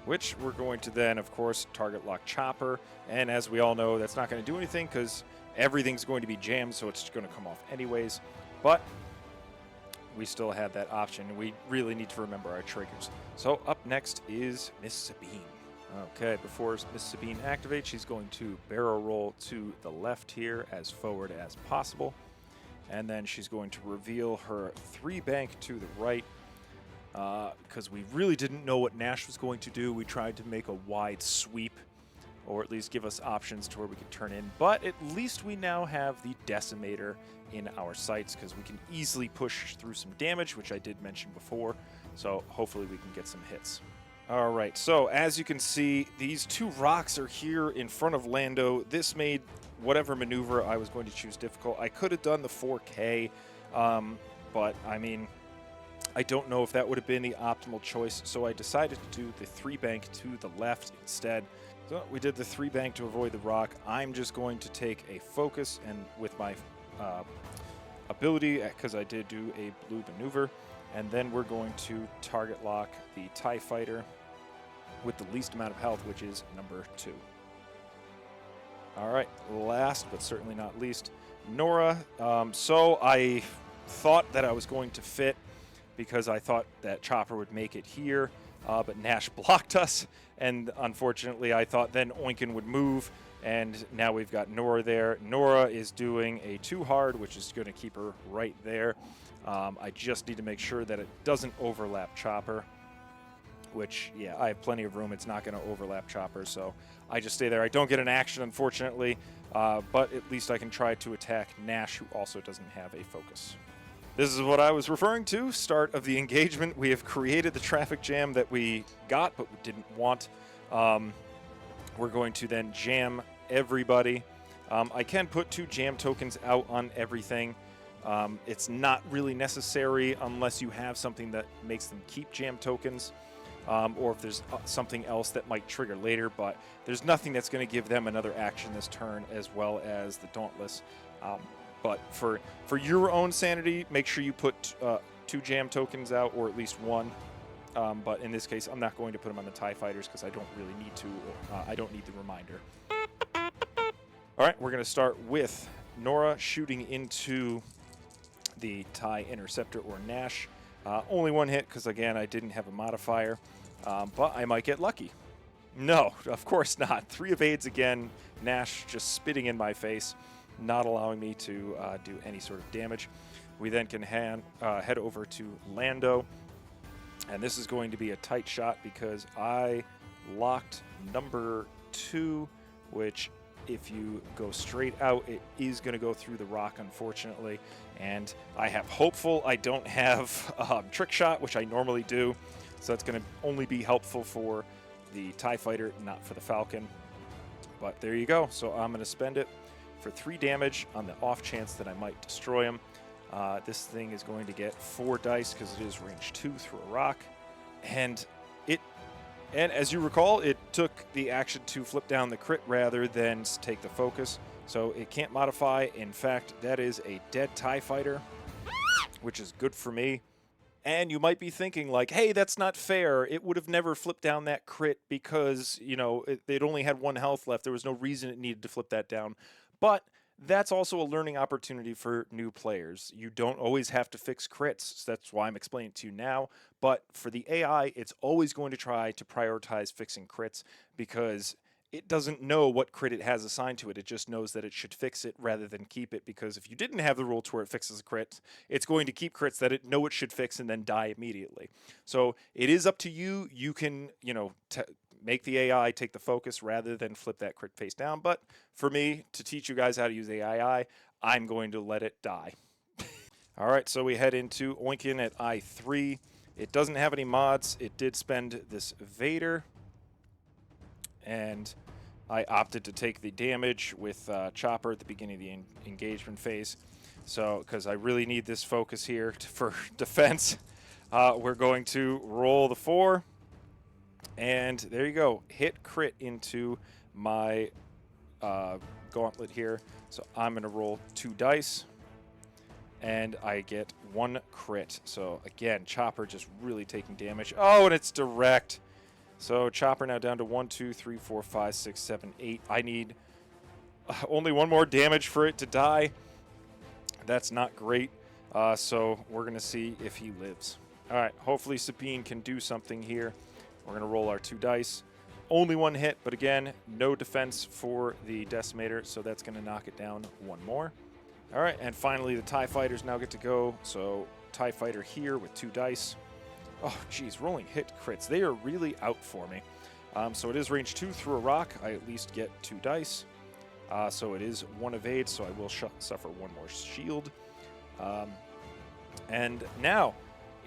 which we're going to then, of course, target lock Chopper. And as we all know, that's not going to do anything because everything's going to be jammed, so it's going to come off anyways. But we still had that option, and we really need to remember our triggers. So up next is Miss Sabine. Okay, before Miss Sabine activates, she's going to barrel roll to the left here as forward as possible. And then she's going to reveal her 3-bank to the right. Because we really didn't know what Nash was going to do. We tried to make a wide sweep, or at least give us options to where we could turn in. But at least we now have the Decimator in our sights, because we can easily push through some damage, which I did mention before. So hopefully we can get some hits. All right, so as you can see, these 2 rocks are here in front of Lando. This made whatever maneuver I was going to choose difficult. I could have done the 4K, but I mean, I don't know if that would have been the optimal choice, so I decided to do the 3-bank to the left instead. So we did the 3-bank to avoid the rock. I'm just going to take a focus, and with my ability, because I did do a blue maneuver, and then we're going to target lock the TIE Fighter with the least amount of health, which is number 2. All right, last but certainly not least, Nora. So I thought that I was going to fit, because I thought that Chopper would make it here, but Nash blocked us, and unfortunately I thought then Oicunn would move, and now we've got Nora there. Nora is doing a 2-hard, which is going to keep her right there. I just need to make sure that it doesn't overlap Chopper, which, yeah, I have plenty of room. It's not going to overlap Chopper, so I just stay there. I don't get an action, unfortunately, but at least I can try to attack Nash, who also doesn't have a focus. This is what I was referring to, start of the engagement. We have created the traffic jam that we got but we didn't want. We're going to then jam everybody. I can put 2 jam tokens out on everything. It's not really necessary unless you have something that makes them keep jam tokens, or if there's something else that might trigger later, but there's nothing that's going to give them another action this turn, as well as the Dauntless. But for your own sanity, make sure you put 2 jam tokens out, or at least 1. But in this case, I'm not going to put them on the TIE Fighters because I don't really need to. I don't need the reminder. All right, we're going to start with Nora shooting into the TIE Interceptor or Nash. Only 1 hit because, again, I didn't have a modifier. But I might get lucky. No, of course not. 3 evades again. Nash just spitting in my face, not allowing me to do any sort of damage. We then can head over to Lando, and this is going to be a tight shot because I locked number 2, which if you go straight out, it is going to go through the rock, unfortunately, and I have hopeful. I don't have trick shot, which I normally do, so that's going to only be helpful for the TIE Fighter, not for the Falcon. But there you go. So I'm going to spend it for 3 damage on the off chance that I might destroy him. This thing is going to get 4 dice because it is range 2 through a rock. And as you recall, it took the action to flip down the crit rather than take the focus. So it can't modify. In fact, that is a dead TIE Fighter, which is good for me. And you might be thinking like, hey, that's not fair. It would have never flipped down that crit because, you know, it only had 1 health left. There was no reason it needed to flip that down. But that's also a learning opportunity for new players. You don't always have to fix crits. So that's why I'm explaining it to you now. But for the AI, it's always going to try to prioritize fixing crits because it doesn't know what crit it has assigned to it. It just knows that it should fix it rather than keep it, because if you didn't have the rule to where it fixes a crit, it's going to keep crits that it know it should fix and then die immediately. So it is up to you. You can, you know, make the AI take the focus rather than flip that crit face down. But for me, to teach you guys how to use AI, I'm going to let it die. All right, so we head into Oicunn at I3. It doesn't have any mods. It did spend this Vader, and I opted to take the damage with Chopper at the beginning of the engagement phase. So, because I really need this focus here for defense, we're going to roll the 4. And there you go. Hit crit into my gauntlet here. So I'm going to roll 2 dice. And I get 1 crit. So again, Chopper just really taking damage. Oh, and it's direct. So Chopper now down to 1, 2, 3, 4, 5, 6, 7, 8. I need only one more damage for it to die. That's not great. So we're going to see if he lives. All right, hopefully Sabine can do something here. We're going to roll our 2 dice. Only 1 hit, but again, no defense for the Decimator, so that's going to knock it down 1 more. All right, and finally the TIE Fighters now get to go. So TIE Fighter here with 2 dice. Oh, geez, rolling hit crits. They are really out for me. So it is range 2 through a rock. I at least get 2 dice. So it is 1 evade, so I will suffer 1 more shield. And now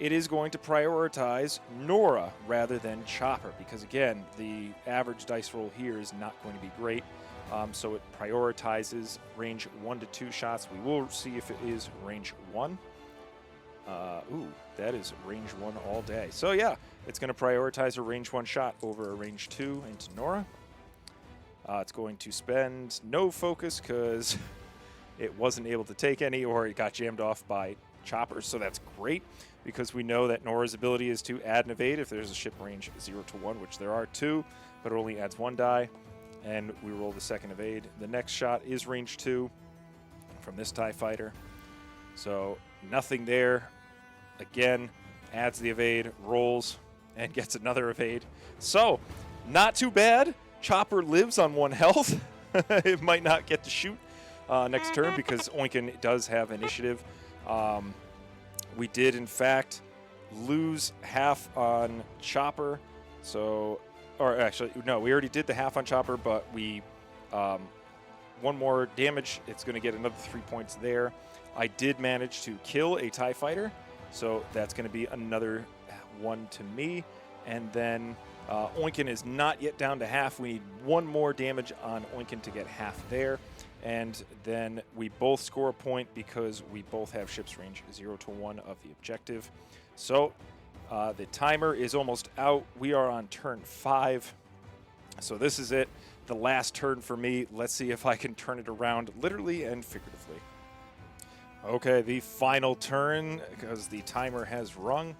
it is going to prioritize Nora rather than Chopper because, again, the average dice roll here is not going to be great. So it prioritizes range 1 to 2 shots. We will see if it is range 1. Ooh, that is range 1 all day. So, yeah, it's going to prioritize a range 1 shot over a range 2 into Nora. It's going to spend no focus because it wasn't able to take any or it got jammed off by Chopper. So that's great because we know that Nora's ability is to add an evade if there's a ship range 0 to 1, which there are 2, but it only adds 1 die. And we roll the second evade. The next shot is range 2 from this TIE Fighter. So nothing there. Again, adds the evade, rolls, and gets another evade. So not too bad. Chopper lives on 1 health. It might not get to shoot next turn because Oicunn does have initiative. We did, in fact, lose half on Chopper. So, or actually, no, we already did the half on Chopper, but we 1 more damage. It's going to get another 3 points there. I did manage to kill a TIE Fighter, so that's going to be another 1 to me. And then Oicunn is not yet down to half. We need 1 more damage on Oicunn to get half there. And then we both score a point because we both have ships range 0 to 1 of the objective. So the timer is almost out. We are on turn 5. So this is it. The last turn for me. Let's see if I can turn it around literally and figuratively. Okay, the final turn because the timer has rung.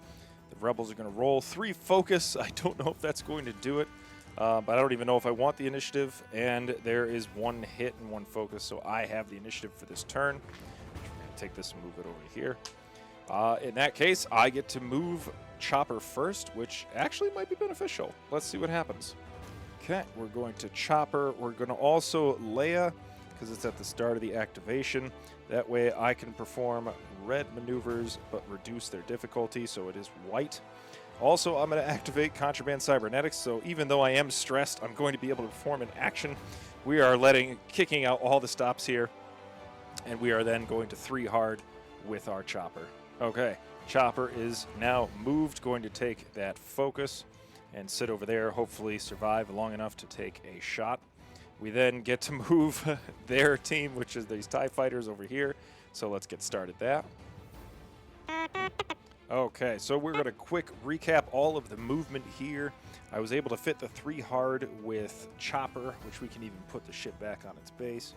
The Rebels are going to roll 3 focus. I don't know if that's going to do it, but I don't even know if I want the initiative. And there is 1 hit and 1 focus, so I have the initiative for this turn. I'm going to take this and move it over here. In that case, I get to move Chopper first, which actually might be beneficial. Let's see what happens. Okay, we're going to Chopper. We're going to also Leia because it's at the start of the activation. That way I can perform red maneuvers but reduce their difficulty, so it is white. Also, I'm going to activate Contraband Cybernetics, so even though I am stressed, I'm going to be able to perform an action. We are kicking out all the stops here, and we are then going to 3 hard with our Chopper. Okay, Chopper is now moved, going to take that focus and sit over there, hopefully survive long enough to take a shot. We then get to move their team, which is these TIE Fighters over here. So let's get started that. Okay, so we're going to quick recap all of the movement here. I was able to fit the 3 hard with Chopper, which we can even put the ship back on its base.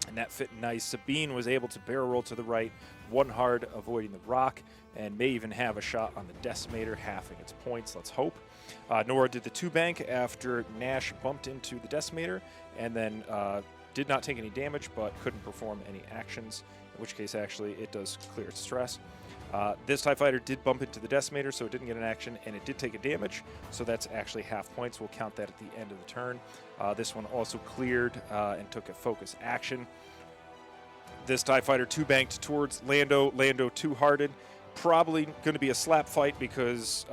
And that fit nice. Sabine was able to barrel roll to the right, 1 hard avoiding the rock, and may even have a shot on the Decimator, halving its points, let's hope. Nora did the 2 bank after Nash bumped into the Decimator, and then did not take any damage, but couldn't perform any actions, in which case, actually, it does clear its stress. This TIE Fighter did bump into the Decimator, so it didn't get an action, and it did take a damage, so that's actually half points. We'll count that at the end of the turn. This one also cleared and took a focus action. This TIE Fighter 2-banked towards Lando. Lando 2-hearted. Probably going to be a slap fight because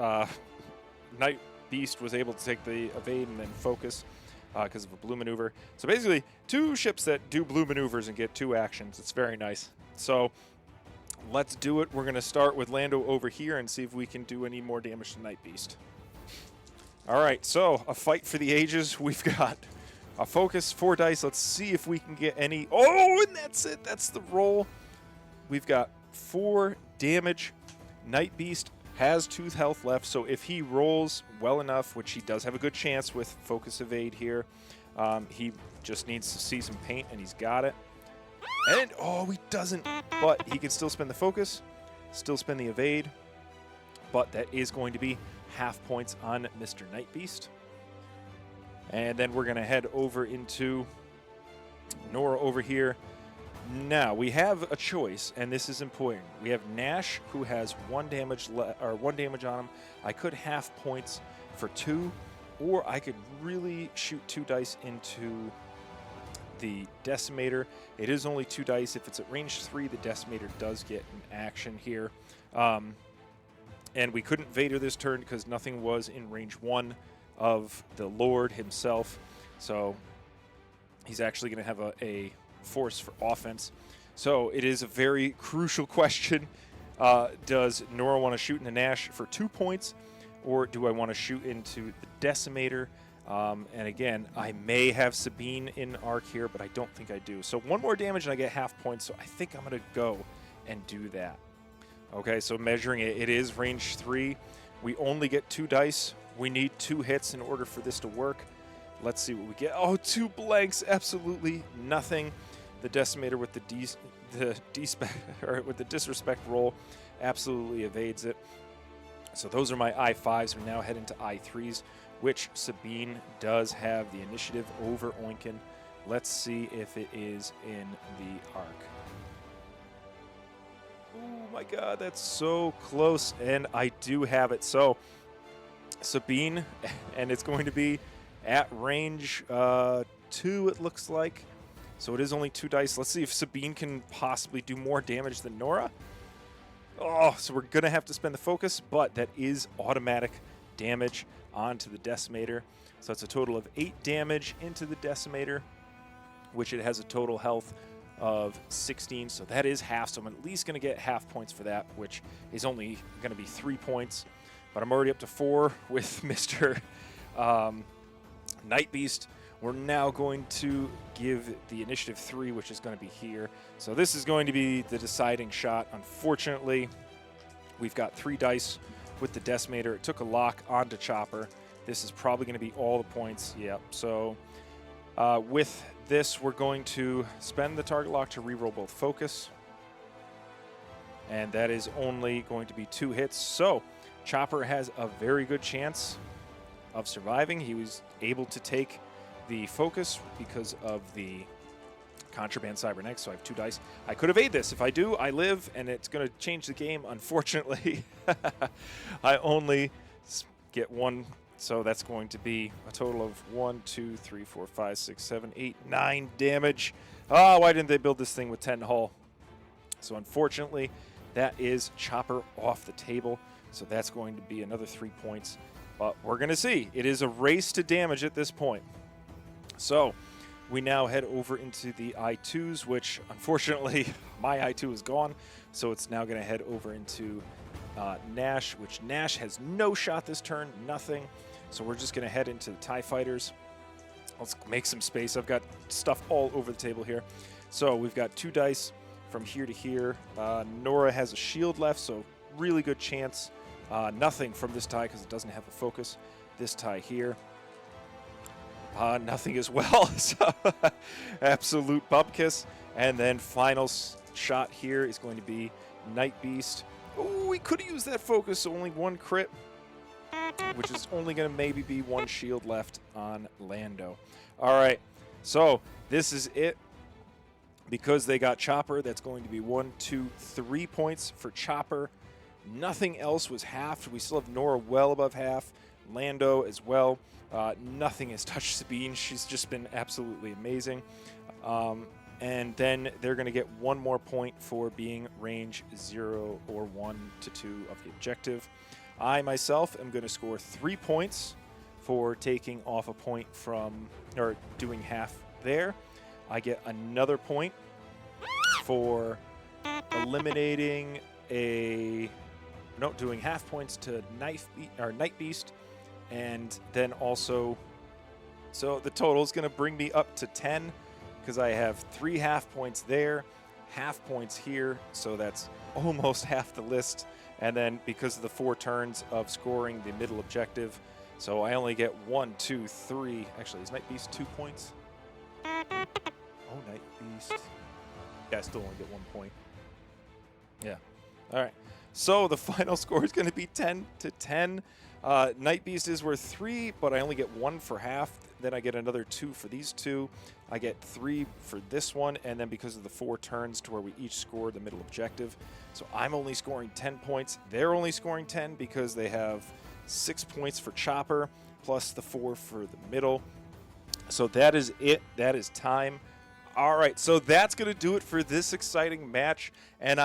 Night Beast was able to take the evade and then focus because of a blue maneuver. So basically, 2 ships that do blue maneuvers and get 2 actions. It's very nice. So let's do it. We're going to start with Lando over here and see if we can do any more damage to Night Beast. All right, so a fight for the ages. We've got a focus, 4 dice. Let's see if we can get any. Oh, and that's it. That's the roll. We've got 4 damage. Night Beast has 2 health left, so if he rolls well enough, which he does have a good chance with focus evade here, he just needs to see some paint, and he's got it. And, oh, he doesn't, but he can still spend the focus, still spend the evade, but that is going to be half points on Mr. Night Beast. And then we're going to head over into Nora over here. Now, we have a choice, and this is important. We have Nash, who has 1 damage on him. I could half points for 2, or I could really shoot 2 dice into the Decimator. It is only 2 dice. If it's at range 3, the Decimator does get an action here. And we couldn't Vader this turn because nothing was in range 1 of the Lord himself. So he's actually going to have a force for offense. So it is a very crucial question. Does Nora want to shoot into Nash for 2 points, or do I want to shoot into the Decimator? And again, I may have Sabine in arc here, but I don't think I do. So 1 more damage and I get half points, so I think I'm going to go and do that. Okay, so measuring it, it is range 3. We only get 2 dice. We need 2 hits in order for this to work. Let's see what we get. Oh, 2 blanks, absolutely nothing. The Decimator with with the disrespect roll absolutely evades it. So those are my I5s. We now head into I3s, which Sabine does have the initiative over Oicunn. Let's see if it is in the arc. Oh my god, that's so close, and I do have it. So Sabine, and it's going to be at range 2, it looks like. So it is only 2 dice. Let's see if Sabine can possibly do more damage than Nora. Oh, so we're going to have to spend the focus, but that is automatic damage onto the Decimator. So it's a total of 8 damage into the Decimator, which it has a total health of 16. So that is half. So I'm at least going to get half points for that, which is only going to be 3 points. But I'm already up to 4 with Mr. Night Beast. We're now going to give the initiative 3, which is going to be here. So this is going to be the deciding shot. Unfortunately, we've got 3 dice with the Decimator. It took a lock onto Chopper. This is probably going to be all the points. Yep. So with this, we're going to spend the target lock to reroll both focus. And that is only going to be 2 hits. So Chopper has a very good chance of surviving. He was able to take the focus because of the Contraband Cybernetics, so I have 2 dice. I could evade this. If I do, I live, and it's going to change the game. Unfortunately, I only get 1, so that's going to be a total of 1, 2, 3, 4, 5, 6, 7, 8, 9 damage. Oh, why didn't they build this thing with 10 hull? So unfortunately, that is Chopper off the table, so that's going to be another 3 points. But we're going to see. It is a race to damage at this point. So we now head over into the I2s, which unfortunately my I2 is gone. So it's now going to head over into Nash, which Nash has no shot this turn, nothing. So we're just going to head into the TIE Fighters. Let's make some space. I've got stuff all over the table here. So we've got 2 dice from here to here. Nora has a shield left, so really good chance. Nothing from this TIE because it doesn't have a focus. This TIE here. Nothing as well, so absolute bupkis. And then final shot here is going to be Night Beast. Oh, we could have used that focus, so only 1 crit, which is only going to maybe be 1 shield left on Lando. All right, so this is it. Because they got Chopper, that's going to be 1, 2, 3 points for Chopper. Nothing else was halved. We still have Nora well above half. Lando as well. Nothing has touched Sabine. She's just been absolutely amazing. And then they're going to get 1 more point for being range 0 or 1 to 2 of the objective. I myself am going to score 3 points for taking off a point from, or doing half there. I get another point for eliminating doing half points to Night Beast. And then also, so the total is going to bring me up to 10 because I have 3 half points there, half points here, so that's almost half the list. And then because of the 4 turns of scoring the middle objective, so I only get 1, 2, 3. Actually, is Night Beast 2 points? Oh, Night Beast. Yeah, I still only get 1 point. Yeah. All right. So the final score is going to be 10-10. Night Beast is worth 3, but I only get 1 for half. Then I get another 2 for these two. I get 3 for this one, and then because of the 4 turns to where we each score the middle objective. So I'm only scoring 10 points. They're only scoring 10 because they have 6 points for Chopper, plus the 4 for the middle. So that is it. That is time. All right, so that's going to do it for this exciting match. And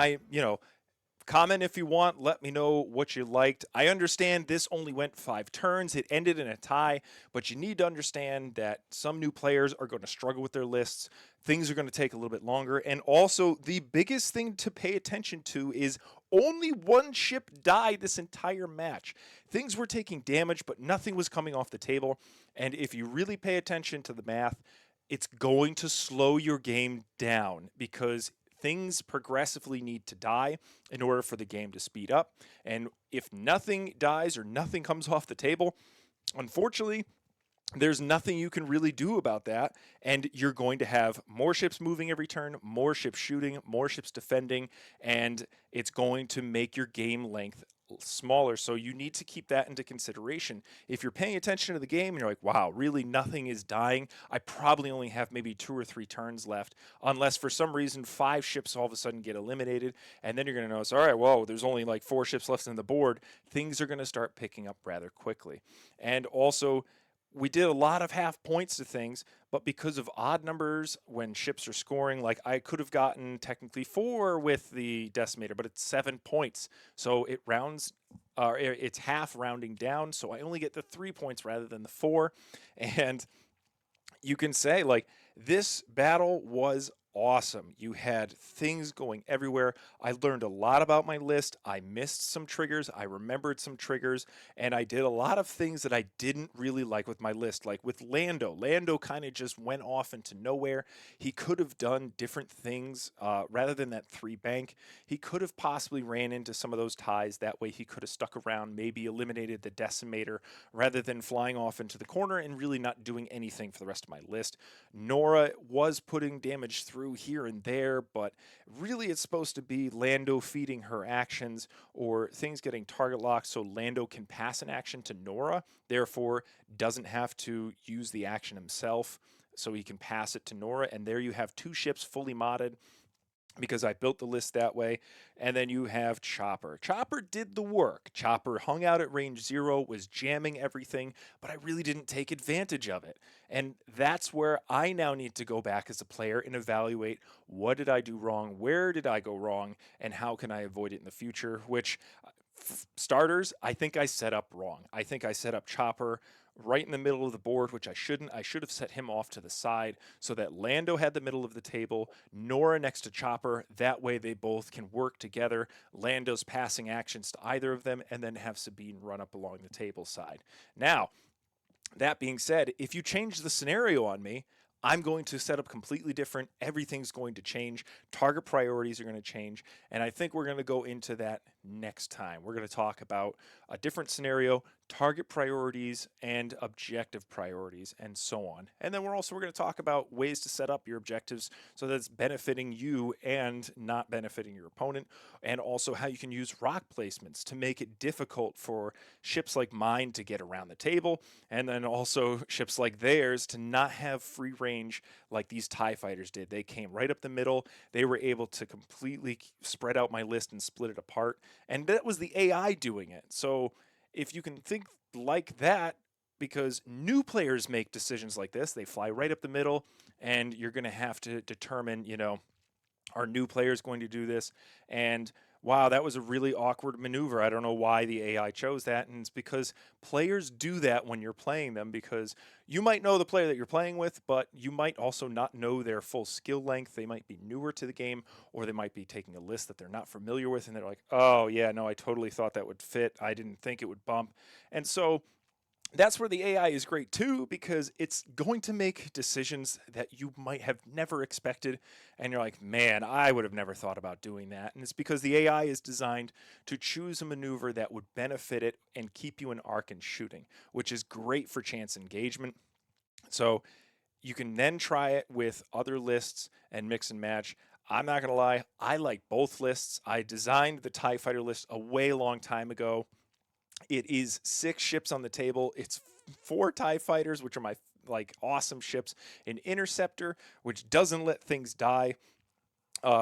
comment if you want. Let me know what you liked. I understand this only went 5 turns. It ended in a tie, but you need to understand that some new players are going to struggle with their lists. Things are going to take a little bit longer. And also, the biggest thing to pay attention to is only 1 ship died this entire match. Things were taking damage, but nothing was coming off the table. And if you really pay attention to the math, it's going to slow your game down because things progressively need to die in order for the game to speed up. And if nothing dies or nothing comes off the table, unfortunately, there's nothing you can really do about that. And you're going to have more ships moving every turn, more ships shooting, more ships defending, and it's going to make your game length smaller. So you need to keep that into consideration. If you're paying attention to the game and you're like, wow, really nothing is dying, I probably only have maybe 2 or 3 turns left, unless for some reason 5 ships all of a sudden get eliminated, and then you're going to notice, all right, whoa, there's only like 4 ships left on the board. Things are going to start picking up rather quickly. And also, we did a lot of half points to things, but because of odd numbers when ships are scoring, like I could have gotten technically 4 with the decimator, but it's 7 points. So it rounds, it's half rounding down. So I only get the 3 points rather than the 4. And you can say, like, this battle was awesome. You had things going everywhere. I learned a lot about my list. I missed some triggers. I remembered some triggers. And I did a lot of things that I didn't really like with my list. Like with Lando. Lando kind of just went off into nowhere. He could have done different things rather than that 3 bank. He could have possibly ran into some of those ties. That way he could have stuck around, maybe eliminated the decimator rather than flying off into the corner and really not doing anything for the rest of my list. Nora was putting damage through here and there, but really it's supposed to be Lando feeding her actions or things getting target locked so Lando can pass an action to Nora, therefore doesn't have to use the action himself, so he can pass it to Nora, and there you have 2 ships fully modded because I built the list that way. And then you have Chopper. Chopper did the work. Chopper hung out at range 0, was jamming everything, but I really didn't take advantage of it. And that's where I now need to go back as a player and evaluate what did I do wrong, where did I go wrong, and how can I avoid it in the future, which starters, I think I set up wrong. I think I set up Chopper right in the middle of the board, which I shouldn't. I should have set him off to the side so that Lando had the middle of the table, Nora next to Chopper. That way they both can work together. Lando's passing actions to either of them, and then have Sabine run up along the table side. Now, that being said, if you change the scenario on me, I'm going to set up completely different. Everything's going to change. Target priorities are going to change. And I think we're going to go into that next time. We're going to talk about a different scenario, target priorities, and objective priorities, and so on. And then we're going to talk about ways to set up your objectives so that it's benefiting you and not benefiting your opponent. And also how you can use rock placements to make it difficult for ships like mine to get around the table. And then also ships like theirs to not have free range like these TIE fighters did. They came right up the middle. They were able to completely spread out my list and split it apart. And that was the AI doing it. So if you can think like that, because new players make decisions like this, they fly right up the middle, and you're going to have to determine, are new players going to do this? And wow, that was a really awkward maneuver. I don't know why the AI chose that, and it's because players do that when you're playing them, because you might know the player that you're playing with, but you might also not know their full skill length. They might be newer to the game, or they might be taking a list that they're not familiar with, and they're like, oh yeah, no, I totally thought that would fit. I didn't think it would bump. And so that's where the AI is great too, because it's going to make decisions that you might have never expected. And you're like, man, I would have never thought about doing that. And it's because the AI is designed to choose a maneuver that would benefit it and keep you in arc and shooting, which is great for chance engagement. So you can then try it with other lists and mix and match. I'm not going to lie, I like both lists. I designed the TIE fighter list a way long time ago. It is 6 ships on the table. It's 4 TIE fighters, which are my like awesome ships, an interceptor, which doesn't let things die,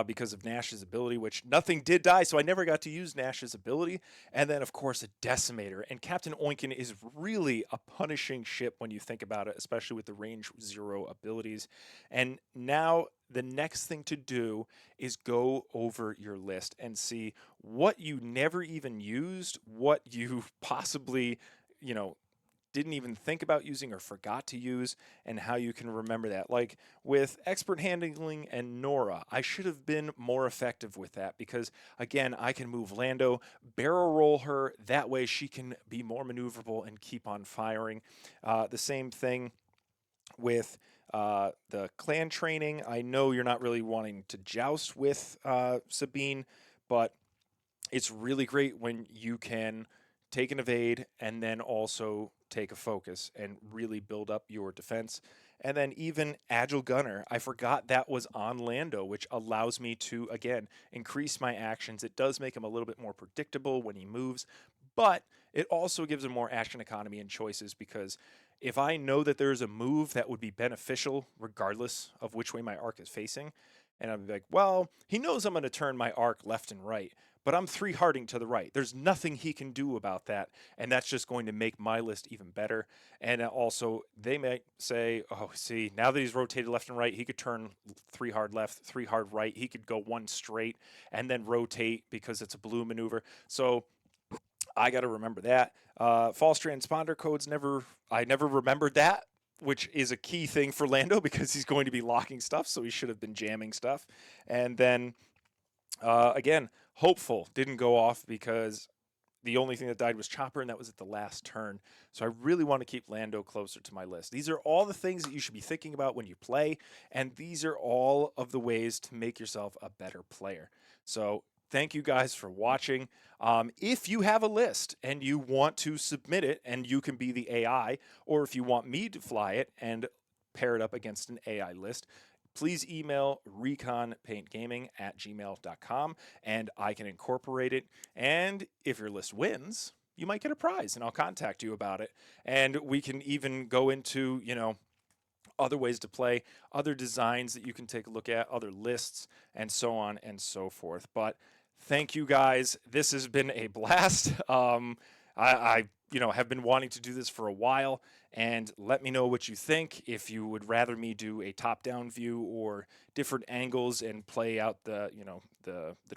because of Nash's ability, which nothing did die, so I never got to use Nash's ability. And then, of course, a Decimator. And Captain Oicunn is really a punishing ship when you think about it, especially with the range 0 abilities. And now the next thing to do is go over your list and see what you never even used, what you possibly, you know, didn't even think about using or forgot to use, and how you can remember that. Like with expert handling and Nora, I should have been more effective with that because, again, I can move Lando, barrel roll her. That way she can be more maneuverable and keep on firing. The same thing with the clan training. I know you're not really wanting to joust with Sabine, but it's really great when you can take an evade and then also take a focus and really build up your defense. And then even Agile Gunner, I forgot that was on Lando, which allows me to, again, increase my actions. It does make him a little bit more predictable when he moves, but it also gives him more action economy and choices because if I know that there's a move that would be beneficial regardless of which way my arc is facing, and I'm like, well, he knows I'm going to turn my arc left and right, but I'm 3-hearting to the right. There's nothing he can do about that, and that's just going to make my list even better. And also, they might say, oh, see, now that he's rotated left and right, he could turn 3-hard left, 3-hard right. He could go 1 straight and then rotate because it's a blue maneuver. So I got to remember that. False transponder codes, I never remembered that, which is a key thing for Lando because he's going to be locking stuff, so he should have been jamming stuff. And then again, hopeful didn't go off because the only thing that died was Chopper, and that was at the last turn. So I really want to keep Lando closer to my list. These are all the things that you should be thinking about when you play, and these are all of the ways to make yourself a better player. So thank you guys for watching. If you have a list and you want to submit it, and you can be the AI, or if you want me to fly it and pair it up against an AI list, please email reconpaintgaming@gmail.com and I can incorporate it. And if your list wins, you might get a prize and I'll contact you about it. And we can even go into, other ways to play, other designs that you can take a look at, other lists, and so on and so forth. But thank you guys. This has been a blast. I have been wanting to do this for a while, and let me know what you think. If you would rather me do a top-down view or different angles and play out the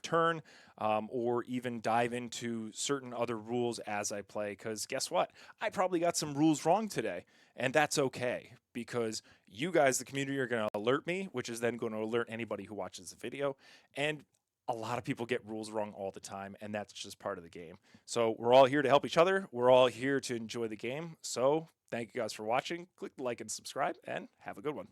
turn, or even dive into certain other rules as I play. Because guess what? I probably got some rules wrong today, and that's okay because you guys, the community, are going to alert me, which is then going to alert anybody who watches the video, and a lot of people get rules wrong all the time, and that's just part of the game. So we're all here to help each other. We're all here to enjoy the game. So thank you guys for watching. Click the like and subscribe, and have a good one.